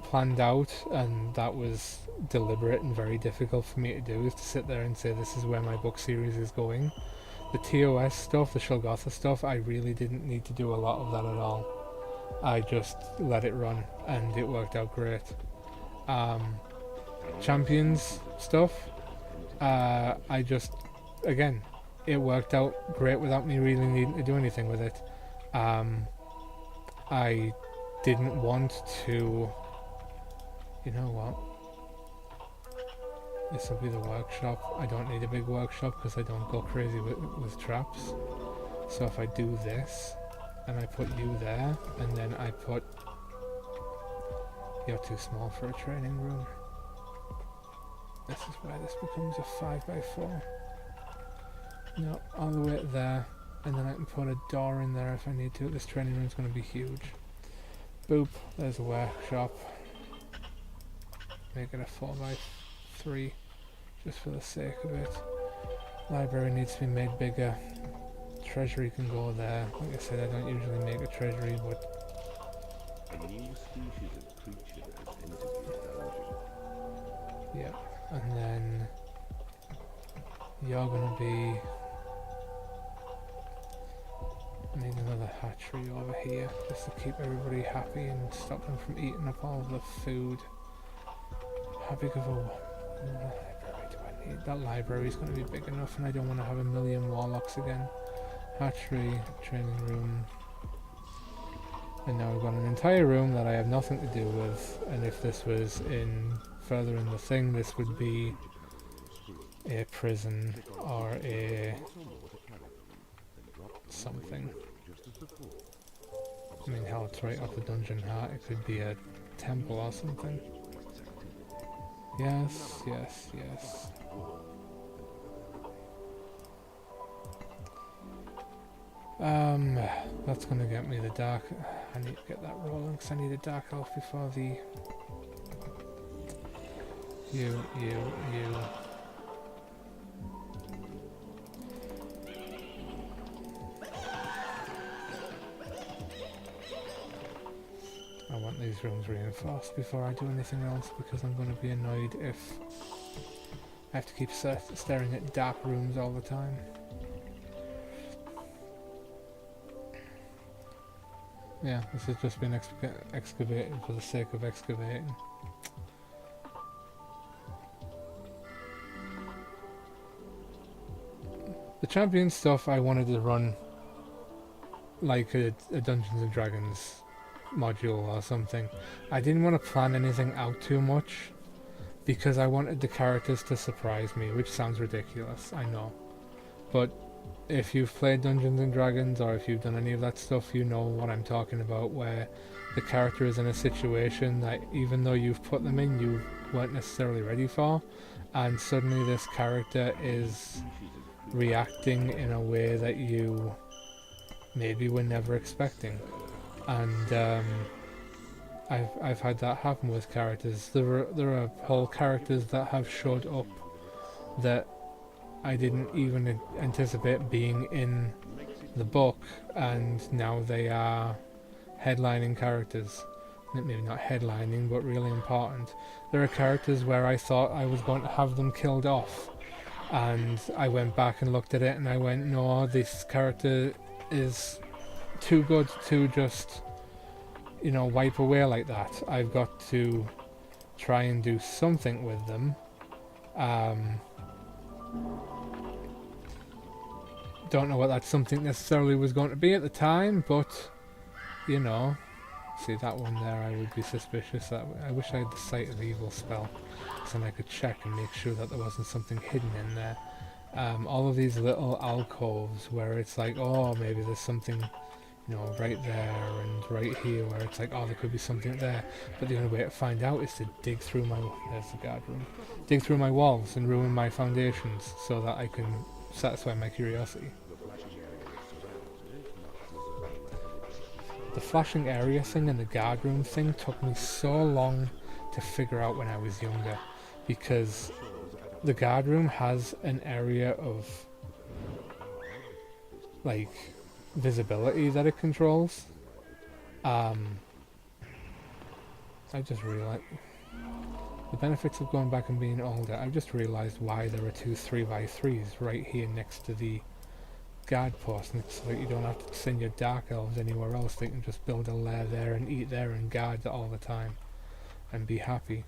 planned out, and that was deliberate and very difficult for me to do, is to sit there and say this is where my book series is going. The TOS stuff, the Shulgotha stuff, I really didn't need to do a lot of that at all. I just let it run and it worked out great. Champions stuff, I just, again, it worked out great without me really needing to do anything with it. I didn't want to, you know what, this will be the workshop. I don't need a big workshop because I don't go crazy with traps. So if I do this, and I put you there, and then I put... You're too small for a training room. This is where this becomes a 5x4. No, all the way there, and then I can put a door in there if I need to. This training room's going to be huge. Boop, there's a workshop. Make it a 4x3, just for the sake of it. Library needs to be made bigger. Treasury can go there. Like I said, I don't usually make a treasury, but... A new species of creature has entered your dungeon. Yeah, and then... You're gonna be... I need another hatchery over here, just to keep everybody happy and stop them from eating up all the food. How big of a library do I need? That library's gonna be big enough, and I don't want to have 1,000,000 warlocks again. Hatchery, training room, and now we've got an entire room that I have nothing to do with, and if this was further in the thing, this would be a prison or a something. I mean, hell, it's right off the dungeon heart. It could be a temple or something. Yes, yes, yes. That's gonna get me the dark I need to get that rolling because I need a dark elf before the... You. I want these rooms reinforced before I do anything else because I'm going to be annoyed if I have to keep staring at dark rooms all the time. Yeah, this has just been excavated for the sake of excavating. The champion stuff I wanted to run like a Dungeons and Dragons module or something. I didn't want to plan anything out too much because I wanted the characters to surprise me, which sounds ridiculous, I know. But if you've played Dungeons and Dragons or if you've done any of that stuff, you know what I'm talking about, where the character is in a situation that even though you've put them in, you weren't necessarily ready for, and suddenly this character is reacting in a way that you maybe were never expecting. And I've had that happen with characters. There are whole characters that have showed up that I didn't even anticipate being in the book, and now they are headlining characters. Maybe not headlining, but really important. There are characters where I thought I was going to have them killed off, and I went back and looked at it and I went, no, this character is too good to just, you know, wipe away like that. I've got to try and do something with them. Don't know what that something necessarily was going to be at the time, but, you know, see that one there, I would be suspicious. I wish I had the Sight of Evil spell, so then I could check and make sure that there wasn't something hidden in there. All of these little alcoves where it's like, oh, maybe there's something, you know, right there and right here, where it's like, oh, there could be something there. But the only way to find out is to dig through my... There's the guard room. Dig through my walls and ruin my foundations so that I can satisfy my curiosity. The flashing area thing and the guard room thing took me so long to figure out when I was younger, because the guard room has an area of like visibility that it controls. I just realized the benefits of going back and being older. I've just realized why there are 2 3x3s right here next to the guard post, and it's like you don't have to send your dark elves anywhere else. They can just build a lair there and eat there and guard all the time and be happy.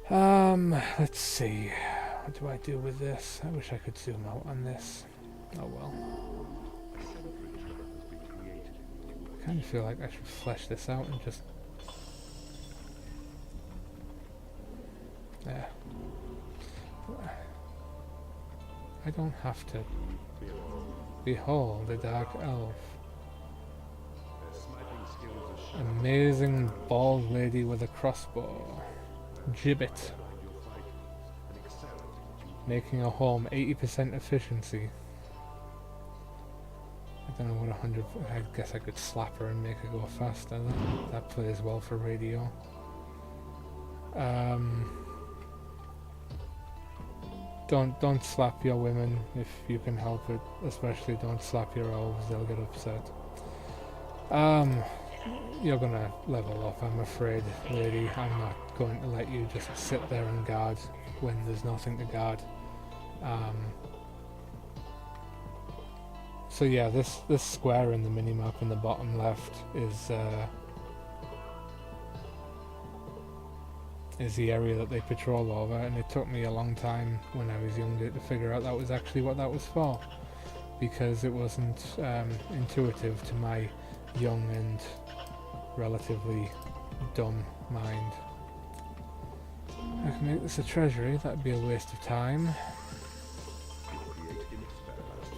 Let's see, what do I do with this? I wish I could zoom out on this. Oh well. I kind of feel like I should flesh this out and just... Yeah. I don't have to... Behold, the Dark Elf. Amazing bald lady with a crossbow. Gibbet. Making a home 80% efficiency. I don't know what 100... I guess I could slap her and make her go faster. That plays well for radio. Don't slap your women if you can help it. Especially don't slap your elves, they'll get upset. You're gonna level up, I'm afraid, lady. I'm not going to let you just sit there and guard when there's nothing to guard. So yeah, this square in the minimap in the bottom left is the area that they patrol over, and it took me a long time when I was younger to figure out that was actually what that was for, because it wasn't intuitive to my young and relatively dumb mind. I can make this a treasury, that'd be a waste of time.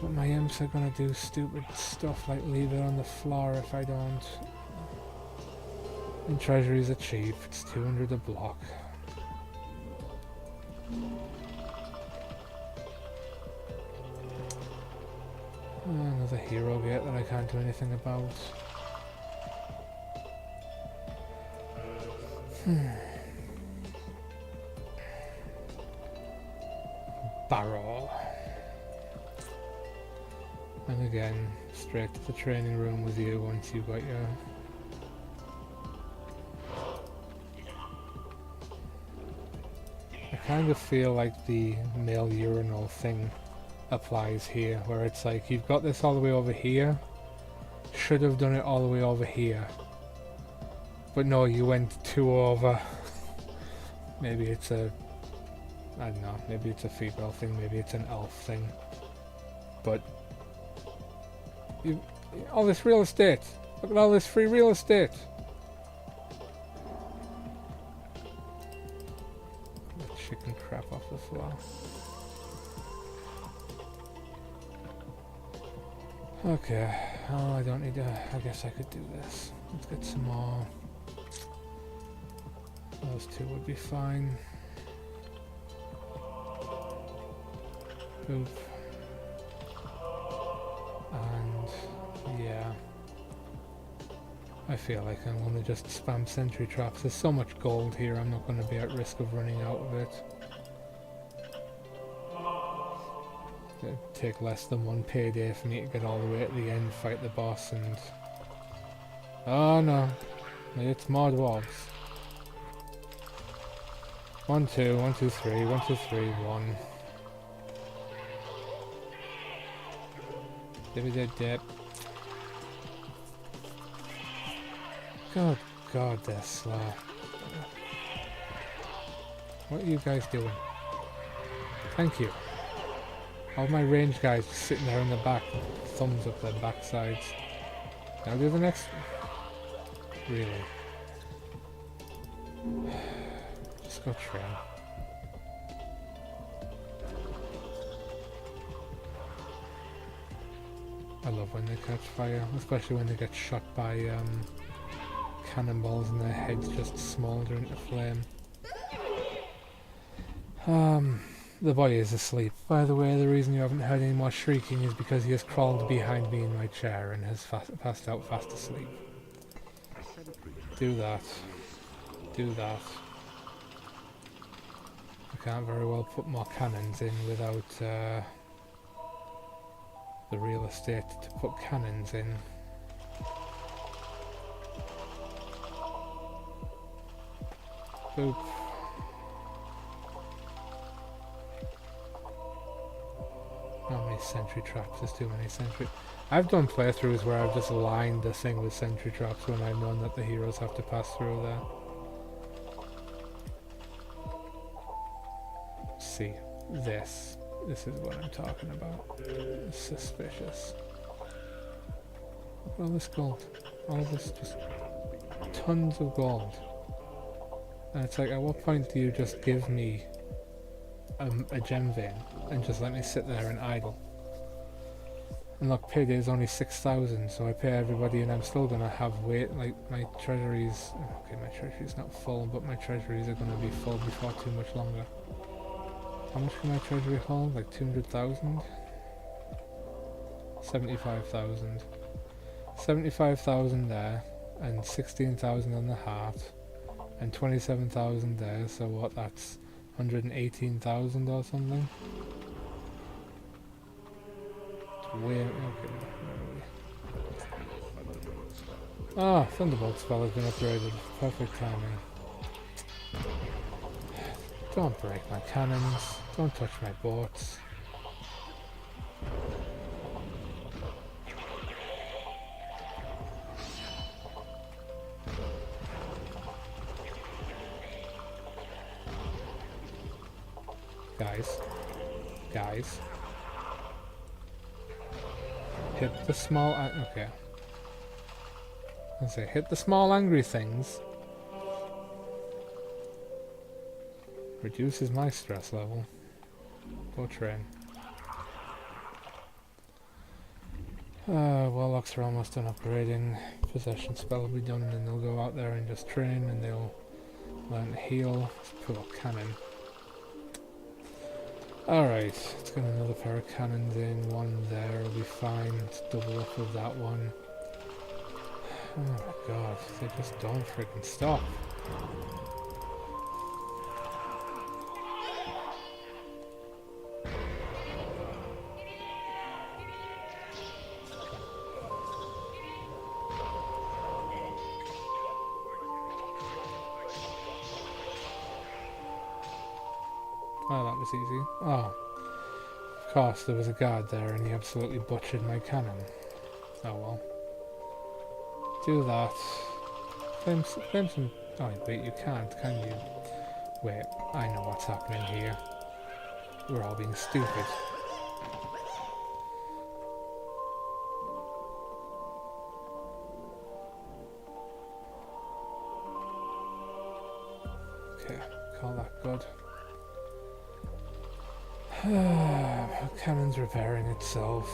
But my imps are gonna do stupid stuff like leave it on the floor if I don't. And treasuries are cheap, it's 200 a block. Another hero gate that I can't do anything about. Barrow. And again, straight to the training room with you once you got your... I kind of feel like the male urinal thing applies here, where it's like, you've got this all the way over here, should have done it all the way over here. But no, you went 2 over. Maybe it's a... I don't know, maybe it's a female thing, maybe it's an elf thing. But... all this real estate! Look at all this free real estate! The chicken crap off the floor. Okay, oh, I don't need to... I guess I could do this. Let's get some more. Those 2 would be fine. Boop. And yeah, I feel like I'm going to just spam sentry traps. There's so much gold here, I'm not going to be at risk of running out of it. It'd take less than 1 payday for me to get all the way at the end, fight the boss, and... oh no, it's more dwarves. 1, 2, 1, 2, 3, 1, 2, 3, 1. Dip. Good God, they're slow. What are you guys doing? Thank you. All my range guys just sitting there in the back, thumbs up their backsides. Now do the next... really? Just go train. I love when they catch fire, especially when they get shot by cannonballs and their heads just smoulder into flame. The boy is asleep. By the way, the reason you haven't heard any more shrieking is because he has crawled behind me in my chair and has passed out fast asleep. Do that. Do that. I can't very well put more cannons in without the real estate to put cannons in. Boop. How many sentry traps? There's too many sentry... I've done playthroughs where I've just lined the thing with sentry traps when I've known that the heroes have to pass through there. See, this is what I'm talking about. It's suspicious. All this gold. All this, just tons of gold. And it's like, at what point do you just give me a gem vein and just let me sit there and idle? And look, payday is only 6,000, so I pay everybody and I'm still gonna have weight, like my treasuries... okay, my treasury's not full, but my treasuries are gonna be full before too much longer. How much can my treasury hold? Like 200,000? 75,000. 75,000 there, and 16,000 on the heart, and 27,000 there, so what, that's 118,000 or something? Way, okay, ah, Thunderbolt spell has been upgraded. Perfect timing. Don't break my cannons. Don't touch my boats. Guys. Hit the small... okay. I say, hit the small angry things. Reduces my stress level. Go train. Warlocks are almost done upgrading. Possession spell will be done and they'll go out there and just train and they'll learn to heal. Let's put a cannon. Alright, let's get another pair of cannons in. One there will be fine. Let's double up with that one. Oh my god, they just don't freaking stop. Well, that was easy. Oh, of course, there was a guard there and he absolutely butchered my cannon. Oh well. Do that. Claim some... Oh, wait, you can't, can you? Wait, I know what's happening here. We're all being stupid. Okay, call that good. Cannon's repairing itself.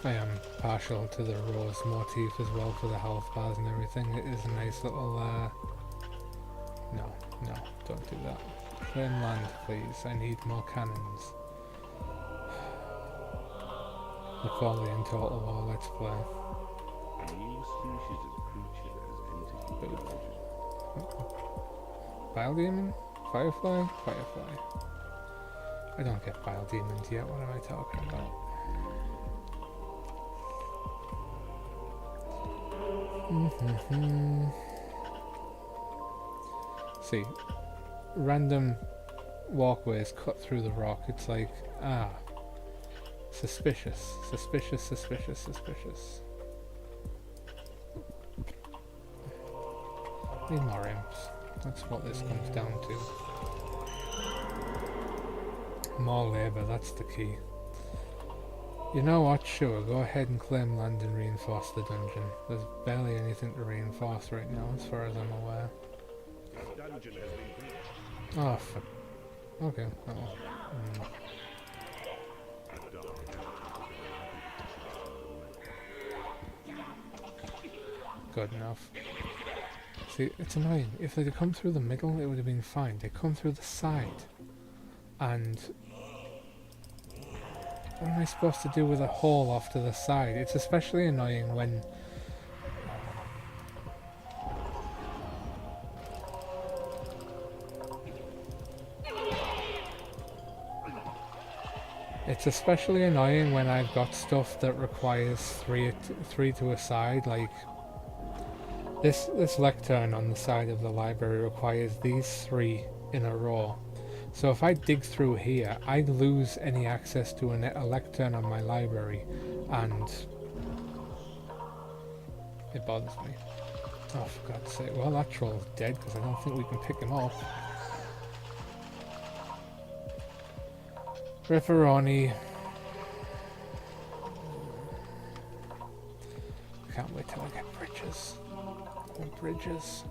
I am partial to the rose motif as well for the health bars and everything. It is a nice little, No, don't do that. Claim land, please. I need more cannons. The quality in Total War Let's Play. A new species of creature has entered your region. Bile Demon? Firefly? Firefly. I don't get Bile Demons yet, what am I talking about? See, random walkways cut through the rock, it's like, suspicious, suspicious, suspicious, suspicious. Need more imps. That's what this comes down to. More labour, that's the key. You know what, sure, go ahead and claim land and reinforce the dungeon. There's barely anything to reinforce right now, as far as I'm aware. Dungeon has been breached. Oh, fuck. Okay, well. Good enough. See, it's annoying. If they'd come through the middle, it would have been fine. They come through the side. And... what am I supposed to do with a hole off to the side? It's especially annoying when... It's especially annoying when I've got stuff that requires three to a side, like... This lectern on the side of the library requires these 3 in a row. So if I dig through here, I'd lose any access to a lectern on my library, and it bothers me. Oh, for God's sake. Well, that troll's dead, because I don't think we can pick him up. Ripperoni. Can't wait till I get bridges. Bridges.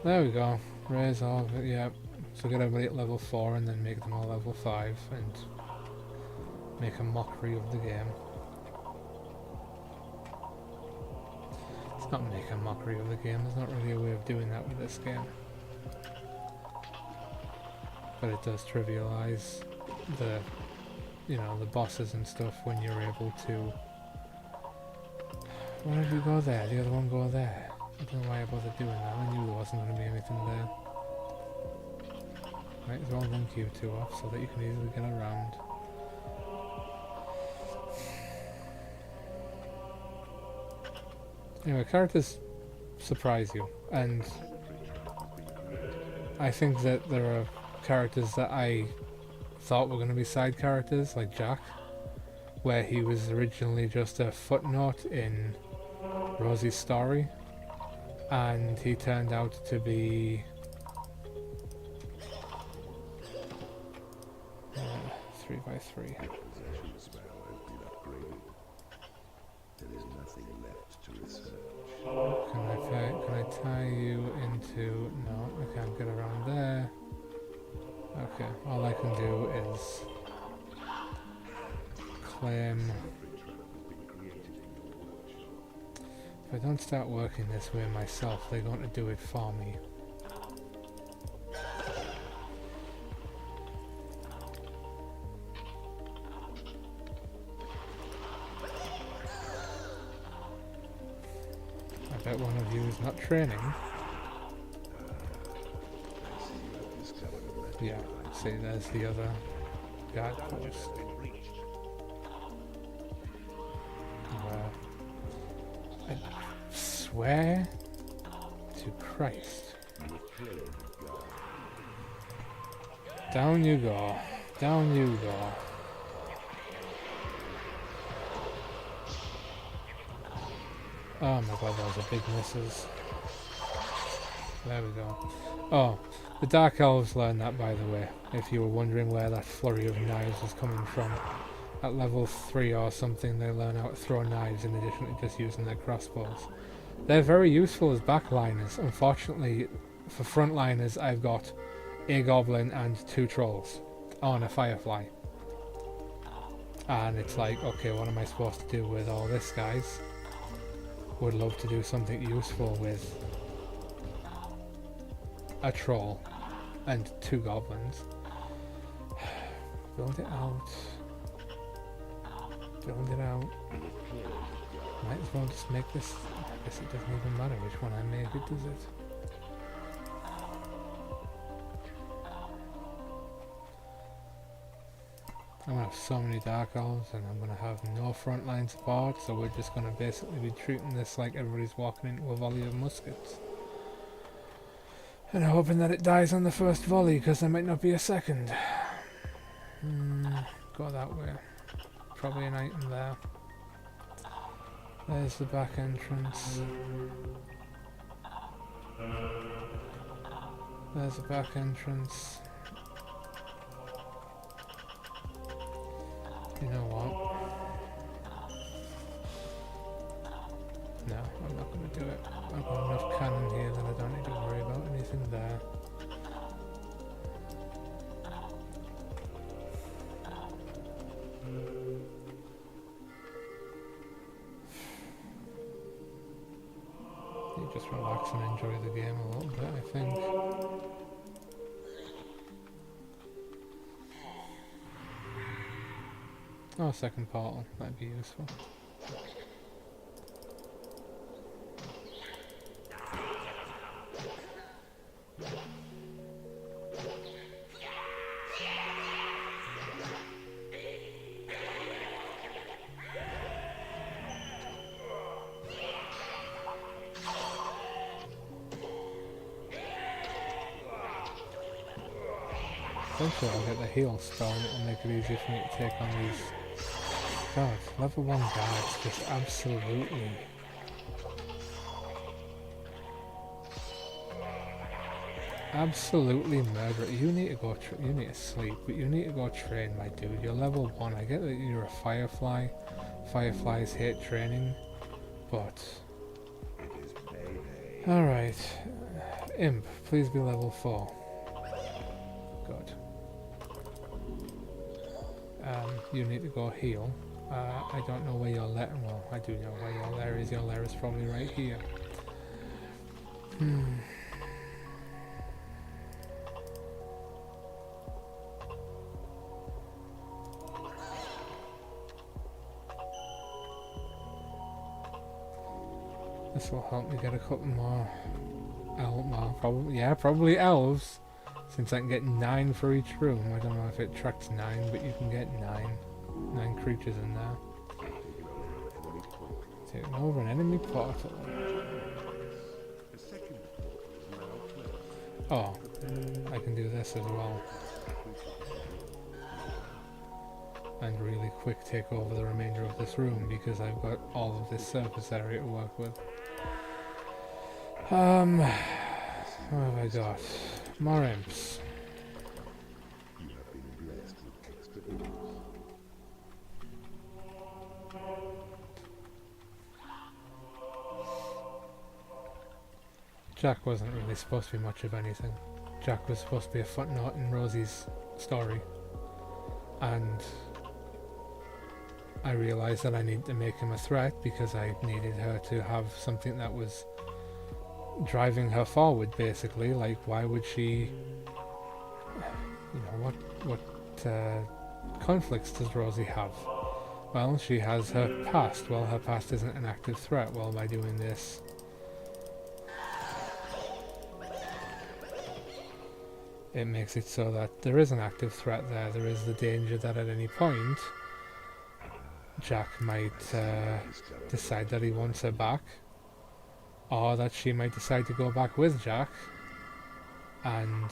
There we go. Raise all of it, yeah. So get everybody at level 4 and then make them all level 5 and make a mockery of the game. It's not make a mockery of the game, there's not really a way of doing that with this game. But it does trivialize the, you know, the bosses and stuff when you're able to... Why did you go there? The other one go there? I don't know why I bothered doing that. I knew there wasn't going to be anything there. Might as well run Q2 off so that you can easily get around. Anyway, characters surprise you, and I think that there are characters that I thought were going to be side characters, like Jack, where he was originally just a footnote in Rosie's story. And he turned out to be 3x3. Possession spell has been upgraded. There is nothing left to research. Can I tie you into... No, I can't get around there. Okay, all I can do is claim... If I don't start working this way myself, they're going to do it for me. I bet one of you is not training. Yeah, see, there's the other guard post. I swear to Christ. Down you go. Down you go. Oh my god, those are big misses. There we go. Oh, the Dark Elves learned that, by the way, if you were wondering where that flurry of knives was coming from. At level 3 or something, they learn how to throw knives in addition to just using their crossbows. They're very useful as backliners. Unfortunately, for frontliners, I've got a goblin and 2 trolls on a firefly. And it's like, okay, what am I supposed to do with all this, guys? Would love to do something useful with a troll and 2 goblins. Build it out. Build it out. Might as well just make this. I guess it doesn't even matter which one I make it, does it? I'm gonna have so many Dark Elves and I'm gonna have no frontline support, so we're just gonna basically be treating this like everybody's walking into a volley of muskets. And hoping that it dies on the first volley, because there might not be a second. Go that way. Probably an item there. There's the back entrance. There's the back entrance. You know what? No, I'm not going to do it. I've got enough cannon here that I don't need to worry about anything there. You just relax and enjoy the game a little bit, I think. Oh, second portal, that'd be useful. Eventually I'll get the heal spell and it'll make it easier for me to take on these. God, level 1 guards just absolutely... absolutely murder it. You need to go, you need to sleep, but you need to go train, my dude. You're level 1. I get that you're a firefly. Fireflies hate training, but... Alright. Imp, please be level 4. Good. You need to go heal. I don't know where your lair... well, I do know where your lair is. Your lair is probably right here. This will help me get a couple more probably elves, since I can get 9 for each room. I don't know if it tracks 9, but you can get 9 creatures in there. Taking over an enemy portal. Oh, I can do this as well. And really quick take over the remainder of this room because I've got all of this surface area to work with. What have I got? More imps. Jack wasn't really supposed to be much of anything. Jack was supposed to be a footnote in Rosie's story. And I realised that I needed to make him a threat because I needed her to have something that was driving her forward, basically. Like, why would she... You know, what conflicts does Rosie have? Well, she has her past. Well, her past isn't an active threat. Well, by doing this... it makes it so that there is an active threat there. There is the danger that at any point Jack might decide that he wants her back, or that she might decide to go back with Jack. And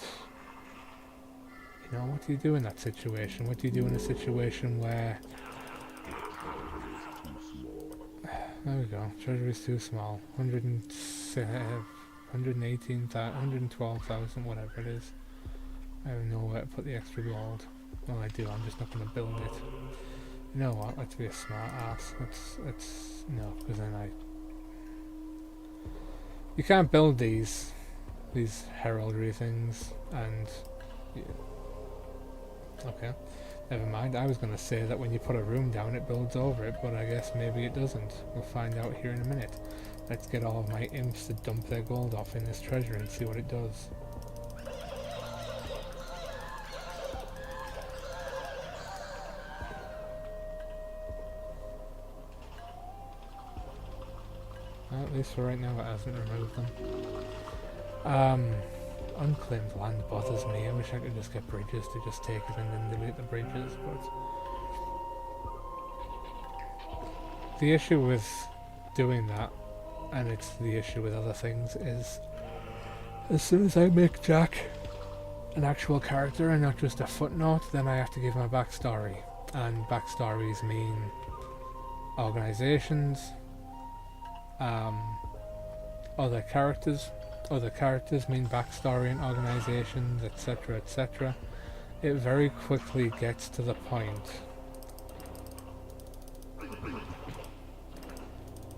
you know, what do you do in that situation? What do you do in a situation where... There we go, treasure is too small. 112,000, whatever it is. I don't know where to put the extra gold. Well, I do, I'm just not going to build it. You know what, let's be a smart ass. Let's no, because then you can't build these heraldry things, and... Yeah. Okay, never mind. I was going to say that when you put a room down it builds over it, but I guess maybe it doesn't. We'll find out here in a minute. Let's get all of my imps to dump their gold off in this treasure and see what it does. Well, at least for right now it hasn't removed them. Unclaimed land bothers me. I wish I could just get bridges to just take it and then delete the bridges, but... The issue with doing that, and it's the issue with other things, is as soon as I make Jack an actual character and not just a footnote, then I have to give him a backstory. And backstories mean organizations, other characters. Other characters mean backstory and organizations, etc., etc. It very quickly gets to the point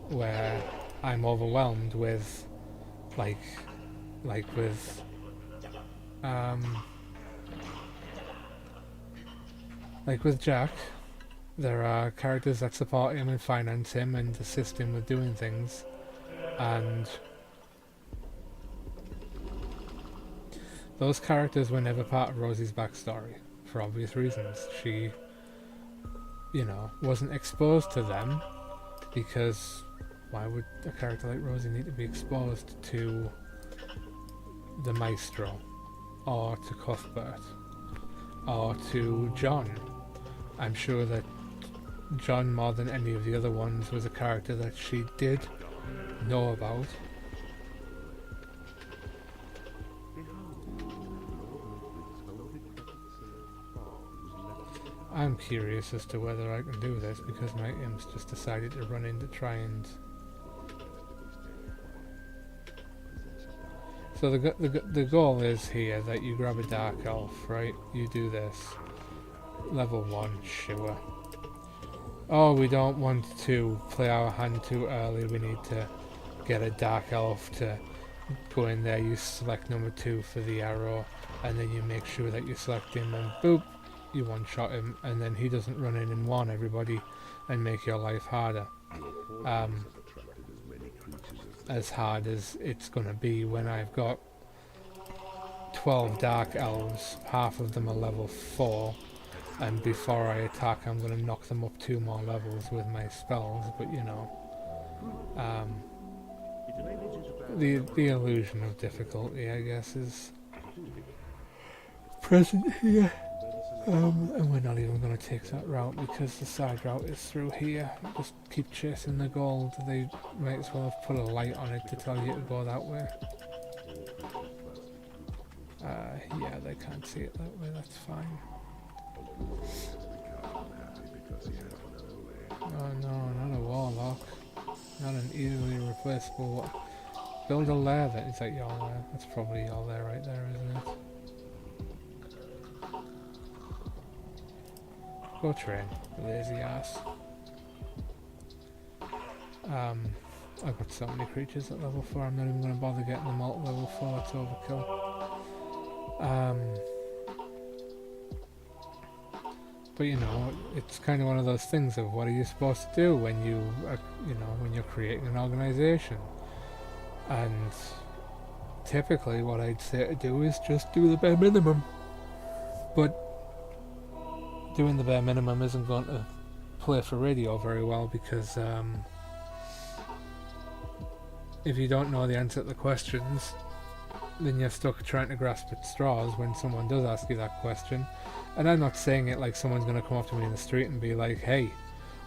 where I'm overwhelmed with, like with Jack. There are characters that support him and finance him and assist him with doing things, and those characters were never part of Rosie's backstory, for obvious reasons. She, you know, wasn't exposed to them, because why would a character like Rosie need to be exposed to the Maestro, or to Cuthbert, or to John? I'm sure that John, more than any of the other ones, was a character that she did know about. I'm curious as to whether I can do this, because my imps just decided to run in to try and... So the goal is here that you grab a Dark Elf, right? You do this. Level 1, sure. Oh, we don't want to play our hand too early, we need to get a Dark Elf to go in there. You select number 2 for the arrow, and then you make sure that you select him, and boop! You one-shot him, and then he doesn't run in and warn everybody and make your life harder. As hard as it's gonna be when I've got 12 Dark Elves, half of them are level 4, and before I attack I'm gonna knock them up 2 more levels with my spells, but you know. The illusion of difficulty, I guess, is present here. And we're not even going to take that route because the side route is through here. Just keep chasing the gold. They might as well have put a light on it to tell you to go that way. Yeah, they can't see it that way, that's fine. Oh no, not a warlock. Not an easily replaceable... Build a lair then. Is that your lair? That's probably your lair right there, isn't it? Go train, lazy ass. I've got so many creatures at level 4, I'm not even going to bother getting them all at level 4, it's overkill. But you know, it's kind of one of those things of what are you supposed to do when you know, when you're creating an organization. And typically what I'd say to do is just do the bare minimum. But doing the bare minimum isn't going to play for radio very well, because if you don't know the answer to the questions, then you're stuck trying to grasp at straws when someone does ask you that question. And I'm not saying it like someone's going to come up to me in the street and be like, hey,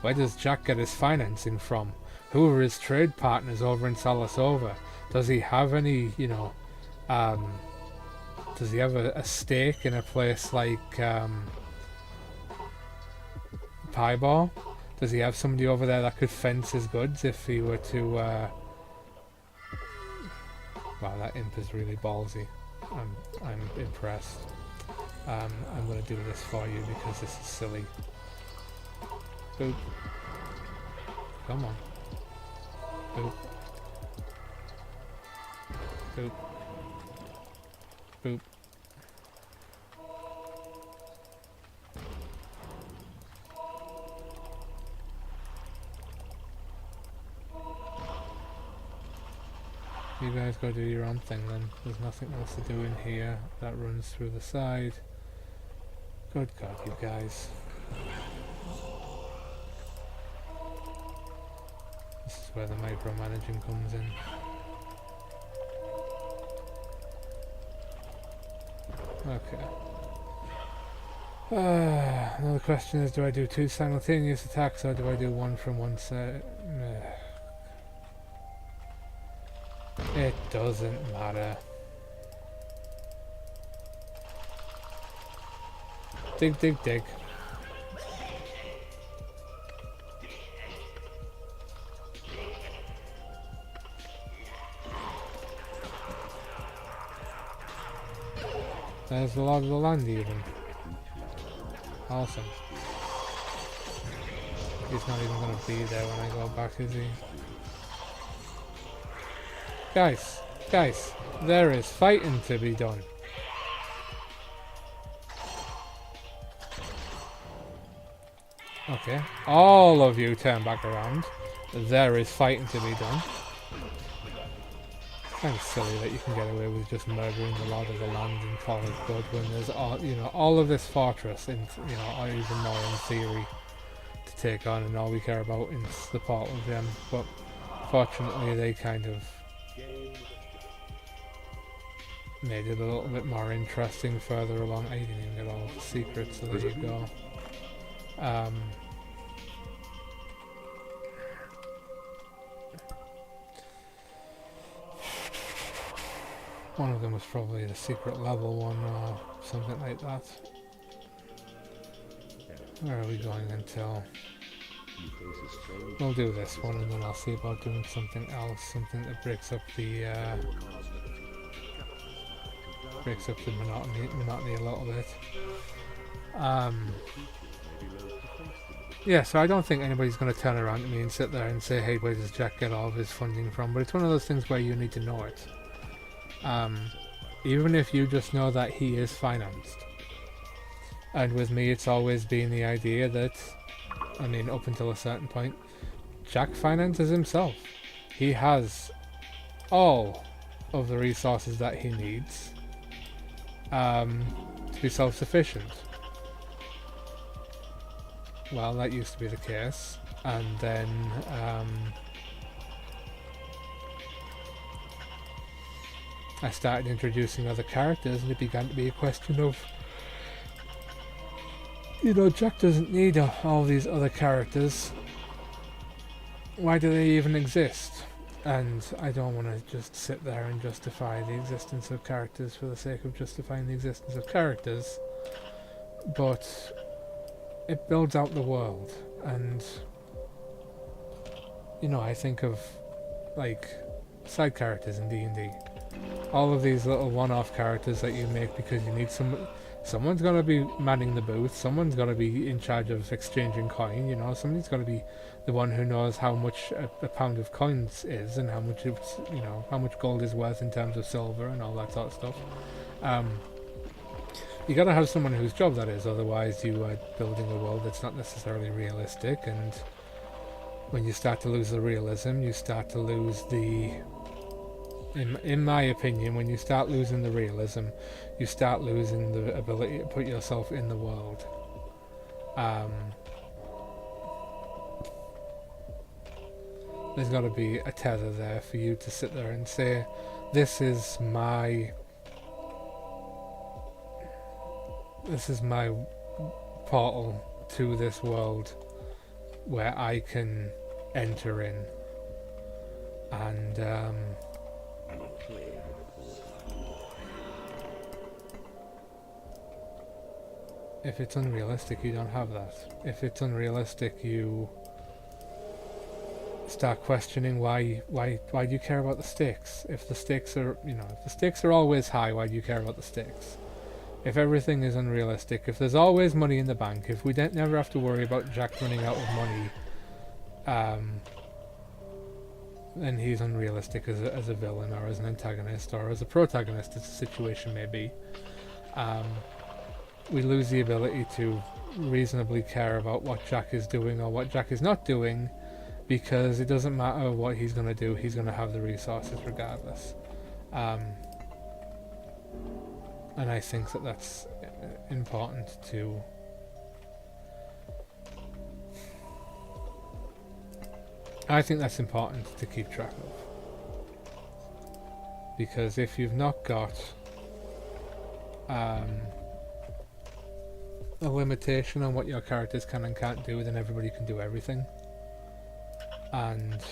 Where does Jack get his financing from? Who are his trade partners over in Salasova? Does he have any, you know, does he have a stake in a place like Pieball? Does he have somebody over there that could fence his goods if he were to... Wow, that imp is really ballsy. I'm impressed. I'm going to do this for you because this is silly. Boop. Come on. Boop. Boop. Boop. You guys go do your own thing then. There's nothing else to do in here. That runs through the side. Good God, you guys. This is where the micromanaging comes in. Okay. Another question is, do I do 2 simultaneous attacks or do I do one from one side? It doesn't matter. Dig, dig, dig. There's a lot of the land even. Awesome. He's not even going to be there when I go back, is he? Guys, there is fighting to be done. Okay, all of you turn back around. There is fighting to be done. It's kind of silly that you can get away with just murdering a lot of the land and call it good when there's all, you know, all of this fortress, in, you know, or even more in theory, to take on, and all we care about is the portal gem. But fortunately, they kind of made it a little bit more interesting further along. I didn't even get all the secrets, so there you go. One of them was probably the secret level one or something like that. Where are we going until? We'll do this one and then I'll see about doing something else, something that breaks up the monotony a little bit. Yeah, so I don't think anybody's going to turn around to me and sit there and say, hey, where does Jack get all of his funding from? But it's one of those things where you need to know it. Even if you just know that he is financed. And with me, it's always been the idea that, I mean, up until a certain point, Jack finances himself. He has all of the resources that he needs to be self-sufficient. Well, that used to be the case, and then I started introducing other characters, and it began to be a question of, you know, Jack doesn't need all these other characters. Why do they even exist? And I don't want to just sit there and justify the existence of characters for the sake of justifying the existence of characters, but it builds out the world. And, you know, I think of, like, side characters in D&D. All of these little one-off characters that you make because you need someone's going to be manning the booth, someone's going to be in charge of exchanging coin, you know, somebody's going to be the one who knows how much a pound of coins is and how much it's, you know, how much gold is worth in terms of silver and all that sort of stuff. You got to have someone whose job that is, otherwise you are building a world that's not necessarily realistic, and when you start to lose the realism, you start to lose the... In my opinion, when you start losing the realism, you start losing the ability to put yourself in the world. There's got to be a tether there for you to sit there and say, this is my portal to this world. where I can enter in. And if it's unrealistic, you don't have that. If it's unrealistic, you start questioning why do you care about the stakes? If the stakes are, if the stakes are always high, why do you care about the stakes? If everything is unrealistic, if there's always money in the bank, if we don't never have to worry about Jack running out of money, then he's unrealistic as a villain or as an antagonist or as a protagonist, as the situation may be. We lose the ability to reasonably care about what Jack is doing or what Jack is not doing, because it doesn't matter what he's going to do, he's going to have the resources regardless. And I think that that's important to keep track of. Because if you've not got a limitation on what your characters can and can't do, then everybody can do everything. And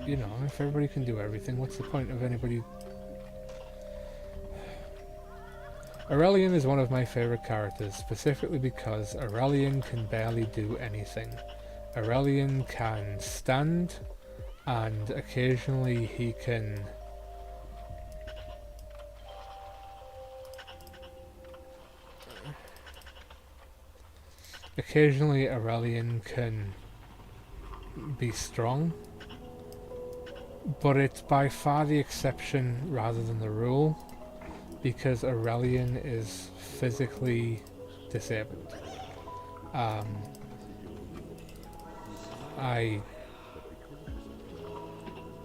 if everybody can do everything, what's the point of anybody? Aurelian is one of my favorite characters, specifically because Aurelian can barely do anything. Aurelian can stand, and occasionally he can Aurelian can be strong, but it's by far the exception rather than the rule, because Aurelian is physically disabled.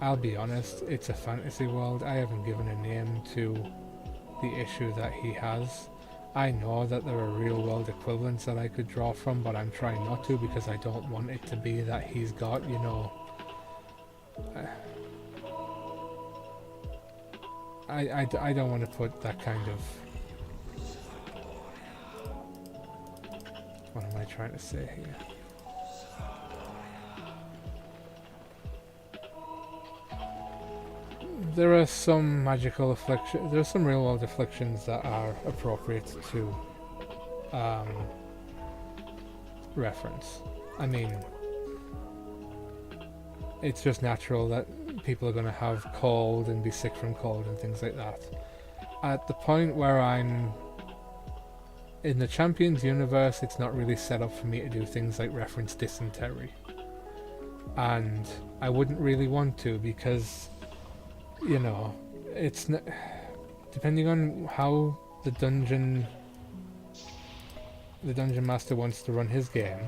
I'll be honest, it's a fantasy world. I haven't given a name to the issue that he has. I know that there are real world equivalents that I could draw from, but I'm trying not to because I don't want it to be that he's got, I don't want to put that kind of... What am I trying to say here? There are some magical afflictions, there are some real world afflictions that are appropriate to reference. I mean, it's just natural that people are going to have cold and be sick from cold and things like that. At the point where I'm in the Champions universe, it's not really set up for me to do things like reference dysentery. And I wouldn't really want to, because it's depending on how the dungeon master wants to run his game,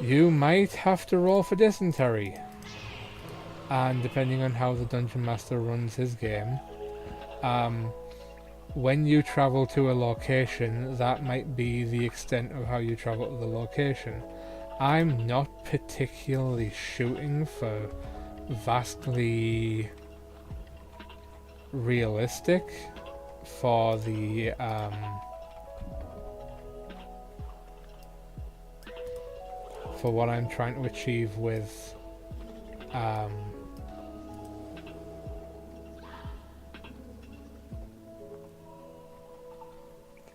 you might have to roll for dysentery. And depending on how the dungeon master runs his game, when you travel to a location, that might be the extent of how you travel to the location. I'm not particularly shooting for vastly realistic for the for what I'm trying to achieve with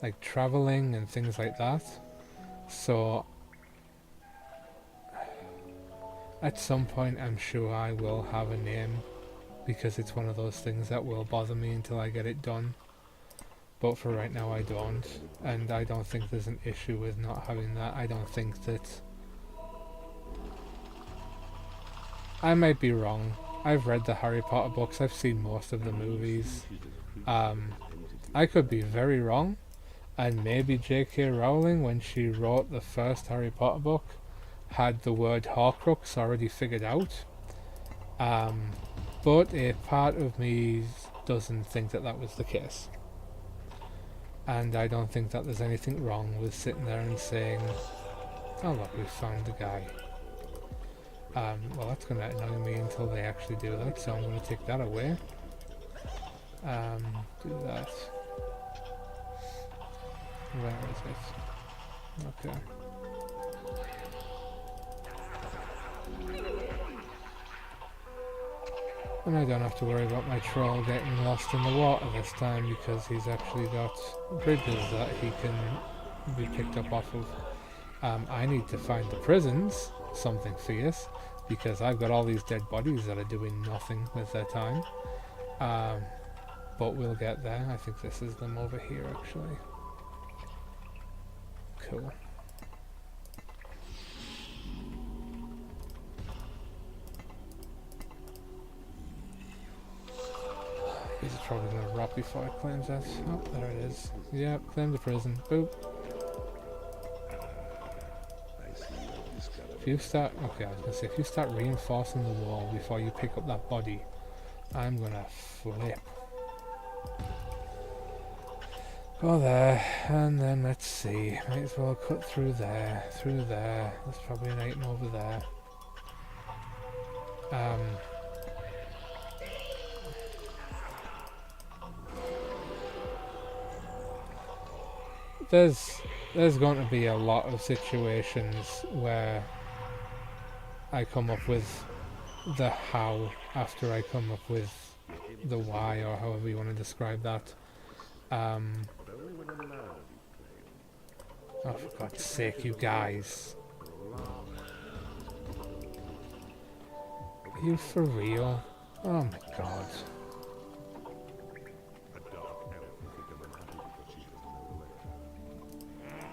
like traveling and things like that. So at some point I'm sure I will have a name, because it's one of those things that will bother me until I get it done. But for right now I don't, and I don't think there's an issue with not having that. I don't think that... I might be wrong. I've read the Harry Potter books, I've seen most of the movies. I could be very wrong, and maybe J.K. Rowling, when she wrote the first Harry Potter book, had the word Horcrux already figured out. But a part of me doesn't think that that was the case. And I don't think that there's anything wrong with sitting there and saying, oh look, we found the guy. Well, that's going to annoy me until they actually do that, so I'm going to take that away. Do that. Where is it? Okay. And I don't have to worry about my troll getting lost in the water this time because he's actually got bridges that he can be picked up off of. I need to find the prisons, something fierce, because I've got all these dead bodies that are doing nothing with their time. But we'll get there. I think this is them over here actually. Cool. He's probably going to rot before it claims that. Oh, there it is. Yep, claim the prison. Boop. If you start... Okay, I was going to say, if you start reinforcing the wall before you pick up that body, I'm going to flip. Go there, and then let's see. Might as well cut through there, through there. There's probably an item over there. There's going to be a lot of situations where I come up with the how after I come up with the why, or however you want to describe that. Oh, for God's sake, you guys. Are you for real? Oh my God.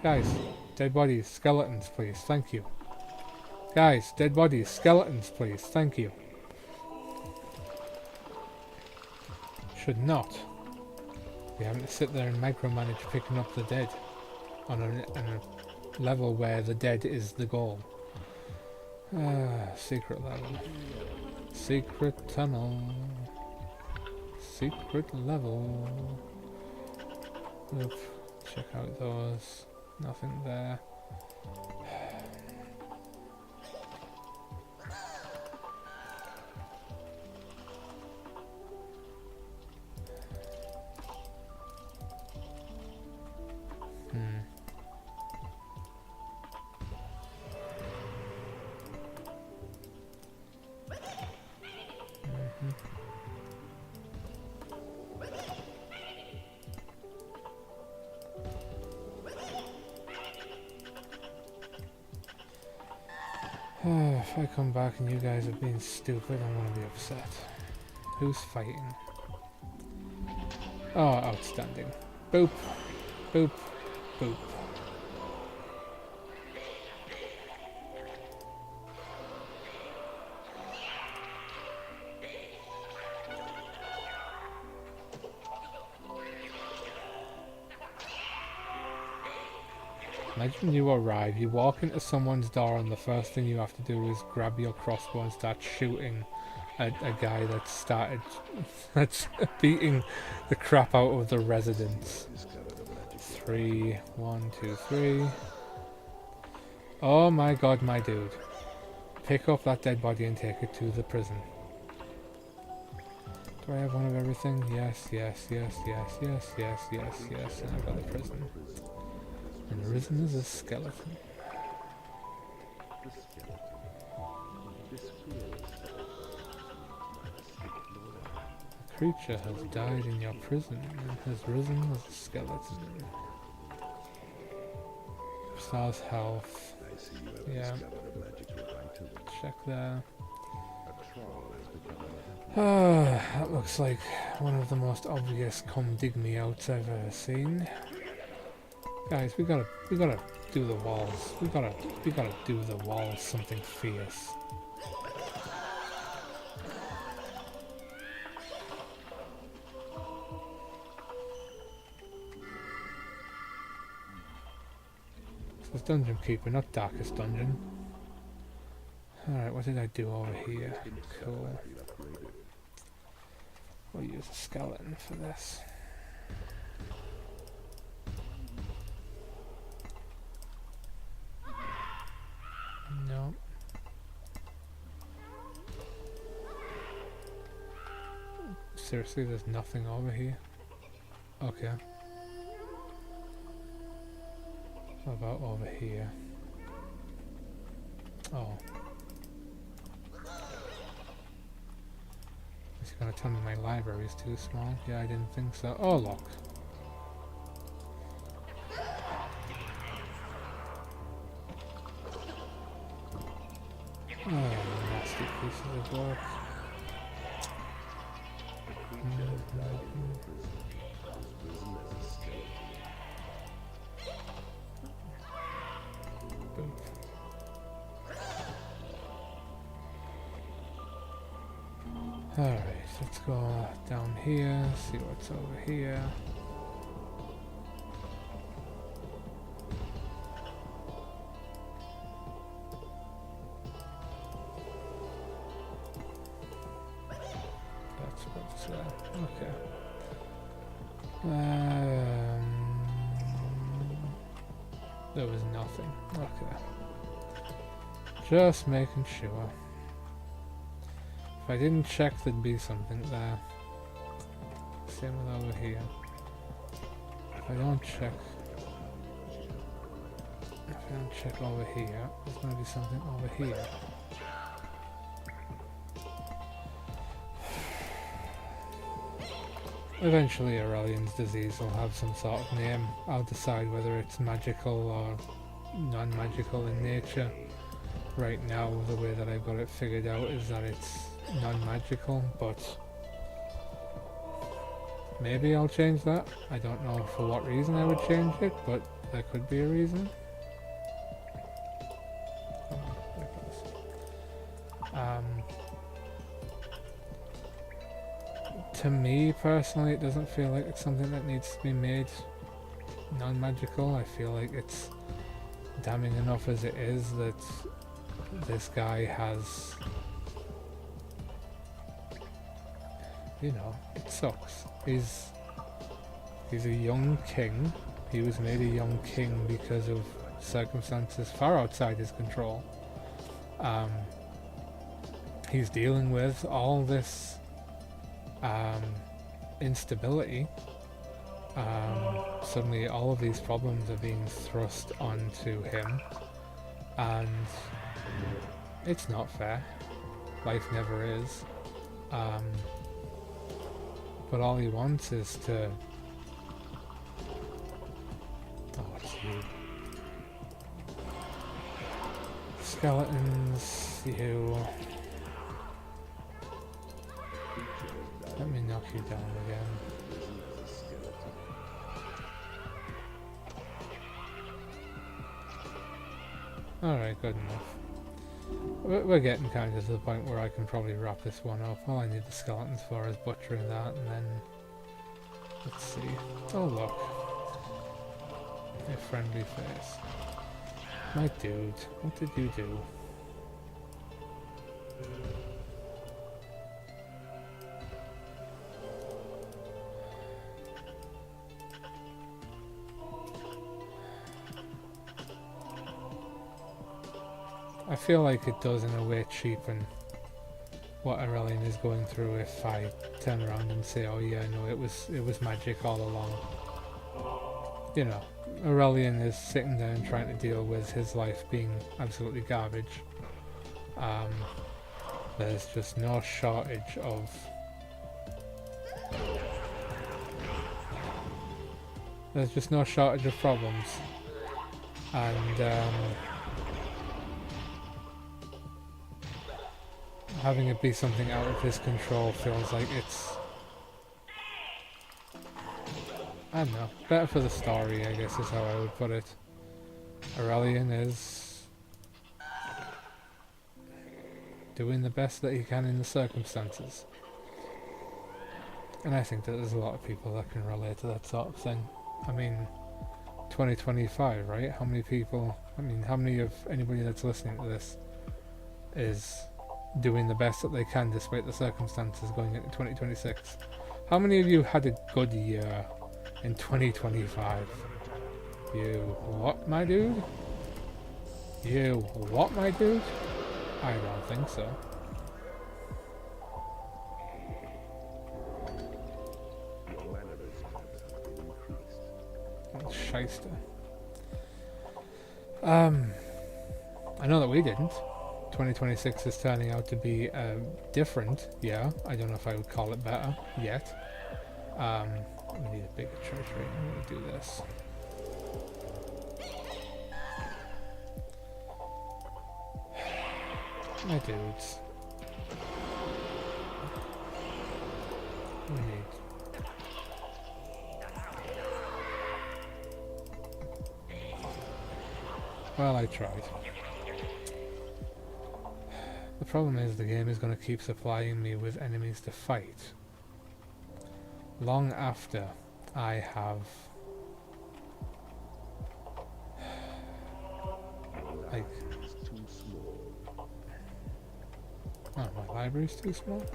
Guys, dead bodies, skeletons, please, thank you. Guys, dead bodies, skeletons, please, thank you. Should not be having to sit there and micromanage picking up the dead on a level where the dead is the goal. Secret level. Secret tunnel. Secret level. Oop, check out those. Nothing there. If I come back and you guys are being stupid, I'm gonna be upset. Who's fighting? Oh, outstanding. Boop. Boop. Boop. Imagine you arrive, you walk into someone's door and the first thing you have to do is grab your crossbow and start shooting a guy that's beating the crap out of the residents. 3, 1, 2, 3. Oh my God, my dude. Pick up that dead body and take it to the prison. Do I have one of everything? Yes, yes, yes, yes, yes, yes, yes, yes, and I've got the prison. And the prison is a skeleton. A creature has died in your prison and has risen as a skeleton. Star's health. Yeah. Check there. That looks like one of the most obvious come dig me outs I've ever seen. Guys, we gotta do the walls. We gotta do the walls something fierce. This is Dungeon Keeper, not Darkest Dungeon. Alright, what did I do over here? Cool. We'll use a skeleton for this. No. Seriously, there's nothing over here? Okay. What about over here? Oh. Is he gonna tell me my library is too small? Yeah, I didn't think so. Oh, look. Oh, nasty pieces of work. Alright, let's go down here, see what's over here. That's what's okay. There was nothing. Okay. Just making sure. If I didn't check, there'd be something there. Same with over here. If I don't check over here, there's gonna be something over here. Eventually Aurelian's disease will have some sort of name. I'll decide whether it's magical or non-magical in nature. Right now, the way that I've got it figured out is that it's non-magical, but maybe I'll change that. I don't know for what reason I would change it, but there could be a reason. To me personally, it doesn't feel like it's something that needs to be made non-magical. I feel like it's damning enough as it is that this guy has, you know, it sucks. He's a young king. He was made a young king because of circumstances far outside his control. He's dealing with all this instability. Suddenly all of these problems are being thrust onto him, and it's not fair. Life never is. But all he wants is to... Oh, it's you. Skeletons, you... Let me knock you down again. Alright, good enough. We're getting kind of to the point where I can probably wrap this one up. All I need the skeletons for is butchering that, and then... Let's see. Oh look. A friendly face. My dude, what did you do? I feel like it does in a way cheapen what Aurelian is going through if I turn around and say, oh yeah, no, it was magic all along. You know, Aurelian is sitting there and trying to deal with his life being absolutely garbage. There's just no shortage of problems, and having it be something out of his control feels like it's, I don't know, better for the story, I guess is how I would put it. Aurelian is doing the best that he can in the circumstances. And I think that there's a lot of people that can relate to that sort of thing. I mean, 2025, right? How many people, how many of anybody that's listening to this is doing the best that they can despite the circumstances going into 2026? How many of you had a good year in 2025? You what, my dude? You what, my dude? I don't think so. Oh, shyster. I know that we didn't. 2026 is turning out to be different, yeah. I don't know if I would call it better yet. We need a bigger church rate. I'm going to do this. My dudes. We need... Well, I tried. The problem is the game is going to keep supplying me with enemies to fight long after I have like... Oh, my library's too small?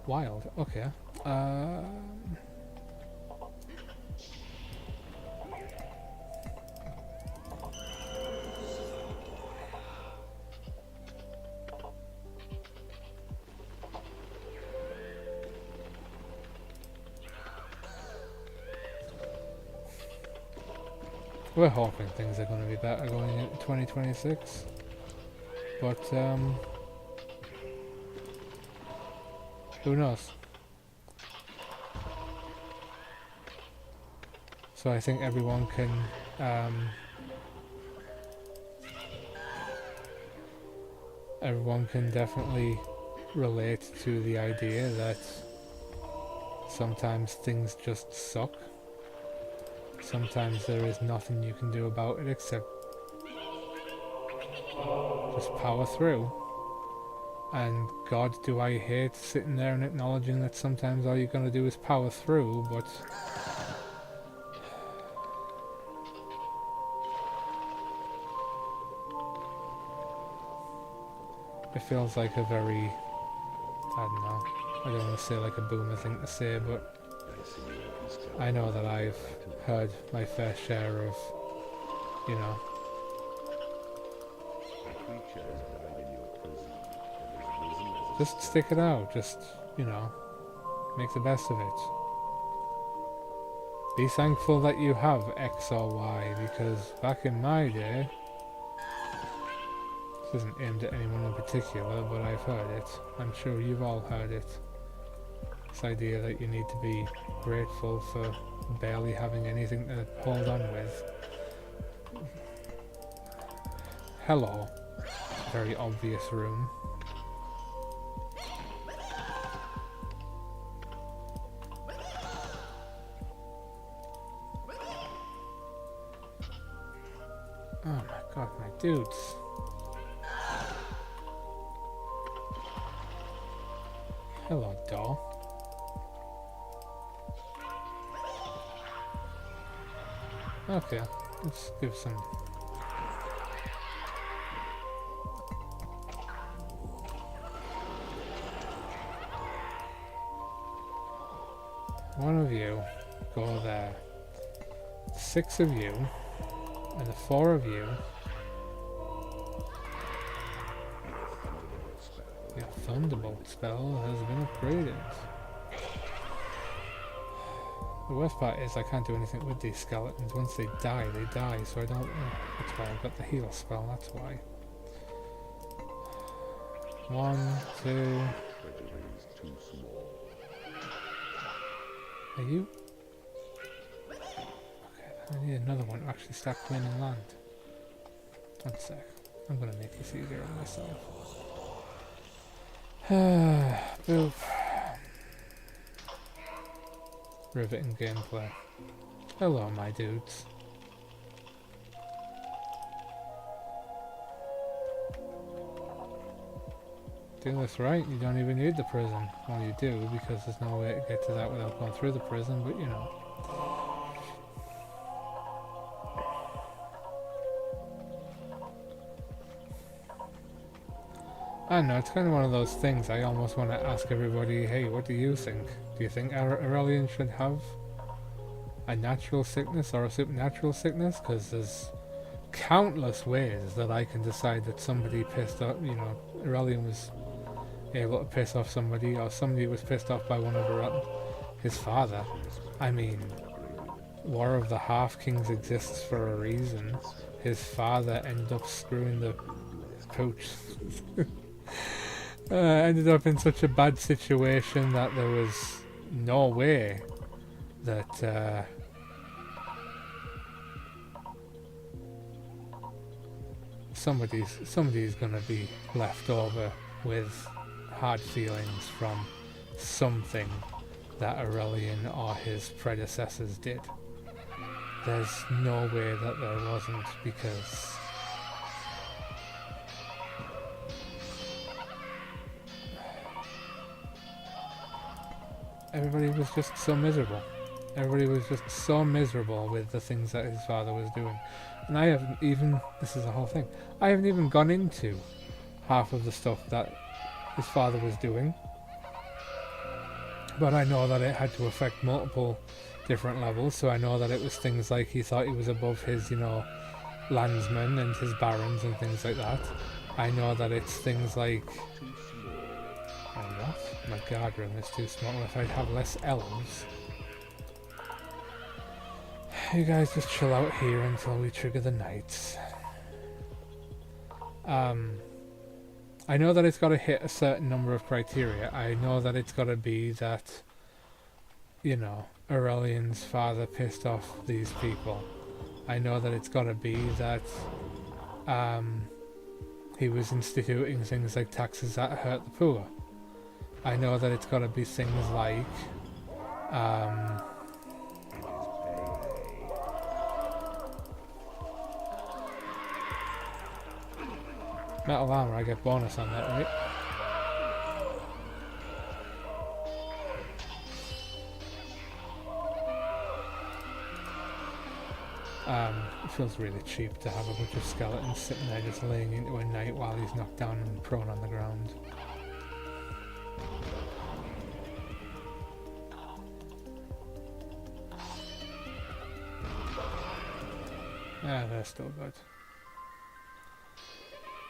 Wild, okay. We're hoping things are going to be better going into 2026, but who knows? So I think everyone can definitely relate to the idea that sometimes things just suck. Sometimes there is nothing you can do about it except just power through. And God, do I hate sitting there and acknowledging that sometimes all you're going to do is power through, but it feels like a very, I don't know, I don't want to say like a boomer thing to say, but I know that I've heard my fair share of, you know, just stick it out, just, you know, make the best of it. Be thankful that you have X or Y, because back in my day, this isn't aimed at anyone in particular, but I've heard it. I'm sure you've all heard it. This idea that you need to be grateful for barely having anything to hold on with. Hello. Very obvious room. Oh my god, my dudes. Hello, doll. Okay, let's give some... One of you go there. 6 of you, and the 4 of you... Your Thunderbolt spell has been upgraded. The worst part is I can't do anything with these skeletons. Once they die, so I don't... That's why I've got the heal spell, that's why. 1, 2... Are you? Okay, I need another one to actually start claiming land. One sec. I'm gonna make this easier on myself. Boop. Riveting gameplay. Hello, my dudes. Do this right, you don't even need the prison. Well, you do, because there's no way to get to that without going through the prison, but you know. I don't know, it's kind of one of those things I almost want to ask everybody, hey, what do you think? Do you think Aurelian should have a natural sickness or a supernatural sickness? Because there's countless ways that I can decide that somebody pissed off, you know, Aurelian was able to piss off somebody, or somebody was pissed off by one of his father. I mean, War of the Half-Kings exists for a reason. His father ended up screwing the pooch. Ended up in such a bad situation that there was no way that somebody's gonna be left over with hard feelings from something that Aurelian or his predecessors did. There's no way that there wasn't, because everybody was just so miserable. Everybody was just so miserable with the things that his father was doing. And I haven't even, this is the whole thing, I haven't even gone into half of the stuff that his father was doing. But I know that it had to affect multiple different levels, so I know that it was things like he thought he was above his, you know, landsmen and his barons and things like that. I know that it's things like... Oh, what? My guard room is too small. If I'd have less elves... You guys just chill out here until we trigger the knights. I know that it's got to hit a certain number of criteria. I know that it's got to be that, you know, Aurelian's father pissed off these people. I know that it's got to be that he was instituting things like taxes that hurt the poor. I know that it's got to be things like metal armor, I get bonus on that, right? It feels really cheap to have a bunch of skeletons sitting there just laying into a knight while he's knocked down and prone on the ground. Ah, they're still good.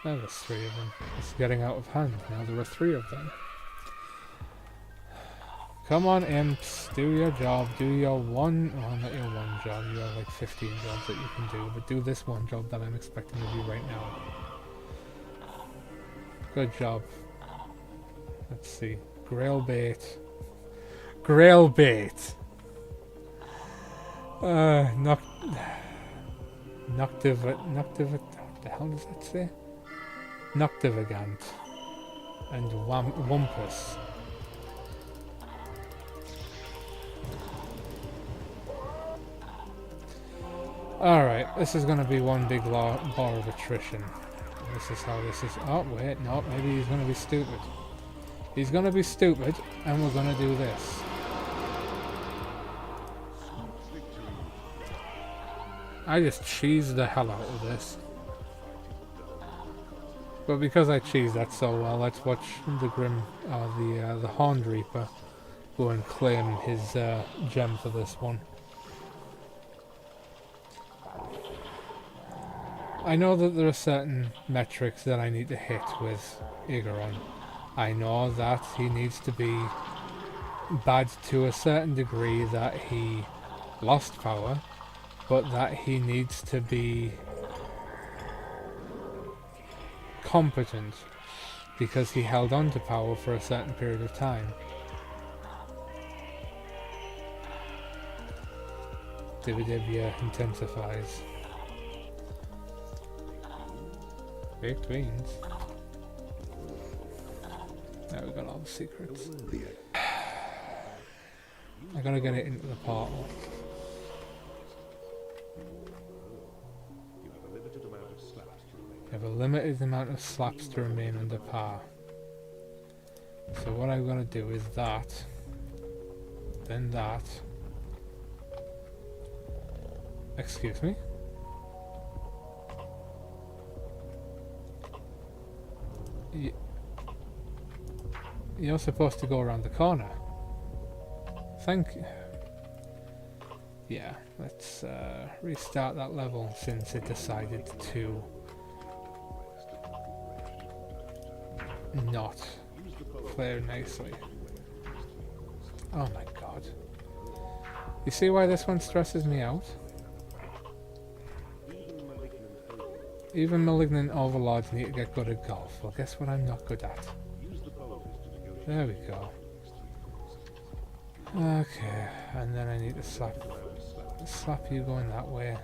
Now there's 3 of them. It's getting out of hand. Now there are 3 of them. Come on, imps. Do your job. Do your one... Oh, not your one job. You have like 15 jobs that you can do. But do this one job that I'm expecting of you right now. Good job. Let's see. Grail bait. Grail bait! What the hell does that say? Noctivagant and Wumpus. Alright, this is going to be one big bar of attrition. This is how this is... Oh, wait, no, maybe he's going to be stupid. He's going to be stupid, and we're going to do this. I just cheesed the hell out of this. But because I cheesed that so well, let's watch the the Horned Reaper go and claim his gem for this one. I know that there are certain metrics that I need to hit with Igaron. I know that he needs to be bad to a certain degree that he lost power, but that he needs to be competent because he held on to power for a certain period of time. Dividivia intensifies. Baked beans. Now we've got all the secrets. I gotta get it into the portal. You have a limited amount of slaps to remain under par. So what I'm gonna do is that, then that. Excuse me? You're supposed to go around the corner. Thank you. Yeah, let's restart that level since it decided to not play nicely. Oh my god. You see why this one stresses me out? Even malignant overlords need to get good at golf. Well, guess what I'm not good at? There we go. Okay, and then I need to slap you going that way.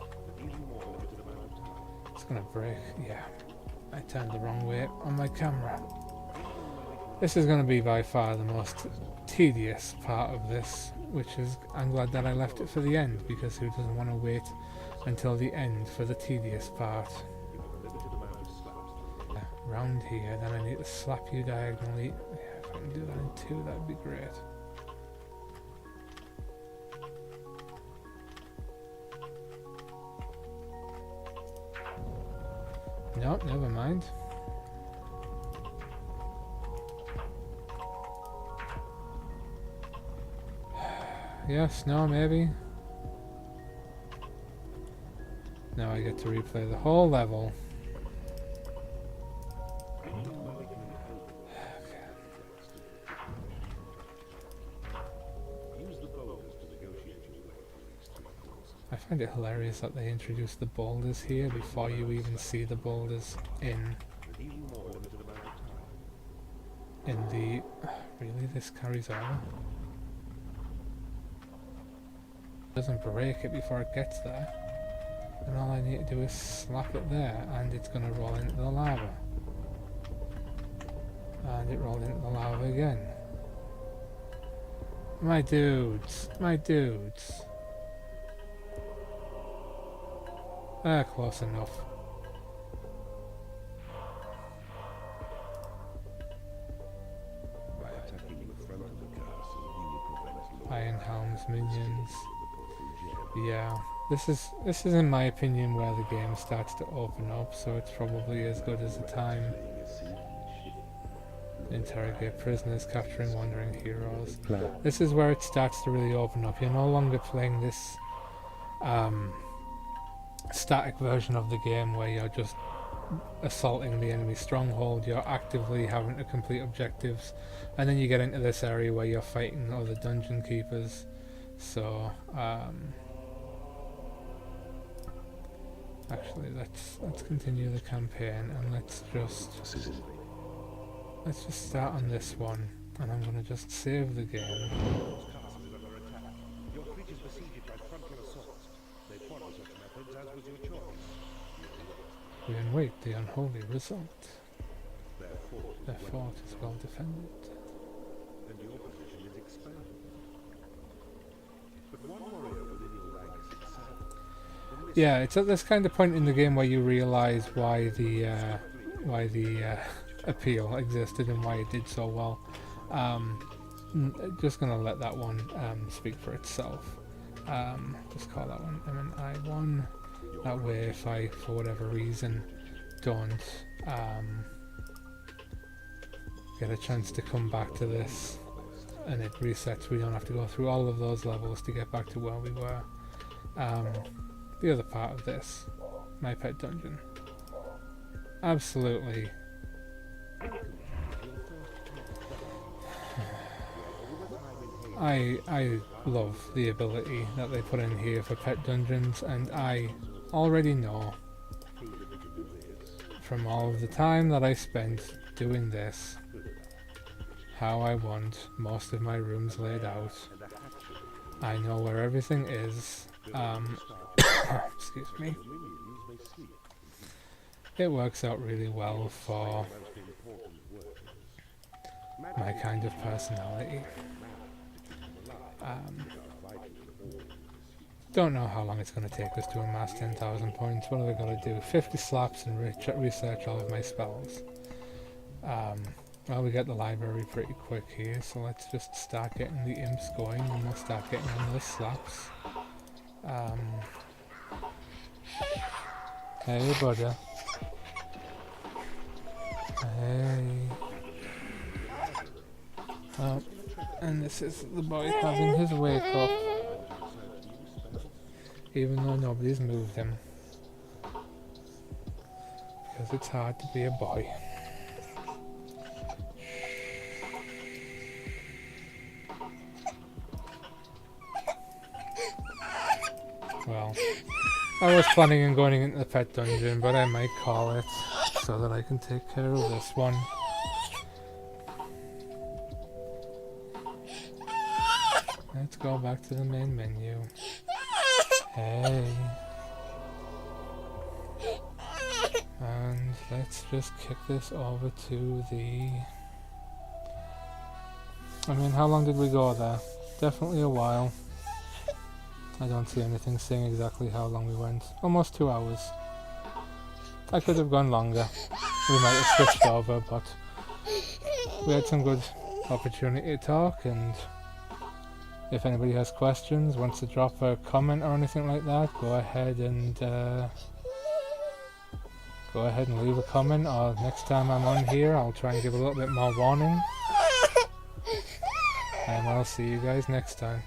It's gonna break. Yeah, I turned the wrong way on my camera. This is gonna be by far the most tedious part of this, which is, I'm glad that I left it for the end, because who doesn't want to wait until the end for the tedious part? Yeah, round here, then I need to slap you diagonally. Yeah, if I can do that in two, that'd be great. Nope, never mind. Yes, no, maybe. Now I get to replay the whole level. I find it hilarious that they introduce the boulders here before you even see the boulders in the... Really, this carries over? Doesn't break it before it gets there. And all I need to do is slap it there and it's going to roll into the lava. And it rolled into the lava again. My dudes, my dudes. Close enough. By attacking the front of the castle, he will prevent Iron Helm's minions. Yeah, this is in my opinion where the game starts to open up, so it's probably as good as the time. Interrogate prisoners, capturing wandering heroes. This is where it starts to really open up. You're no longer playing this static version of the game where you're just assaulting the enemy stronghold. You're actively having to complete objectives, and then you get into this area where you're fighting other dungeon keepers. So actually let's continue the campaign, and let's just start on this one, and I'm gonna just save the game. We await the unholy result. Their fort is well defended. and your position is expanded. But one warrior within your ranks excels. Yeah, it's at this kind of point in the game where you realise why the appeal existed and why it did so well. Just gonna let that one speak for itself. Just call that one MNI1. That way, if I, for whatever reason, don't get a chance to come back to this and it resets, we don't have to go through all of those levels to get back to where we were. The other part of this, my pet dungeon. Absolutely. I love the ability that they put in here for pet dungeons, and I already know from all of the time that I spent doing this how I want most of my rooms laid out. I know where everything is. Excuse me. It works out really well for my kind of personality. Don't know how long it's going to take us to amass 10,000 points. What have I got to do? 50 slaps and research all of my spells. Well, we get the library pretty quick here, so let's just start getting the imps going and we'll start getting on those slaps. Hey, buddy. Hey. Oh, and this is the boy having his wake up. Even though nobody's moved him. Because it's hard to be a boy. well, I was planning on going into the pet dungeon, but I might call it so that I can take care of this one. Let's go back to the main menu. Hey. And let's just kick this over to the... I mean, how long did we go there? Definitely a while. I don't see anything saying exactly how long we went. Almost 2 hours. I could have gone longer. We might have switched over, but we had some good opportunity to talk, and if anybody has questions, wants to drop a comment or anything like that, go ahead and leave a comment, or next time I'm on here I'll try and give a little bit more warning. And I'll see you guys next time.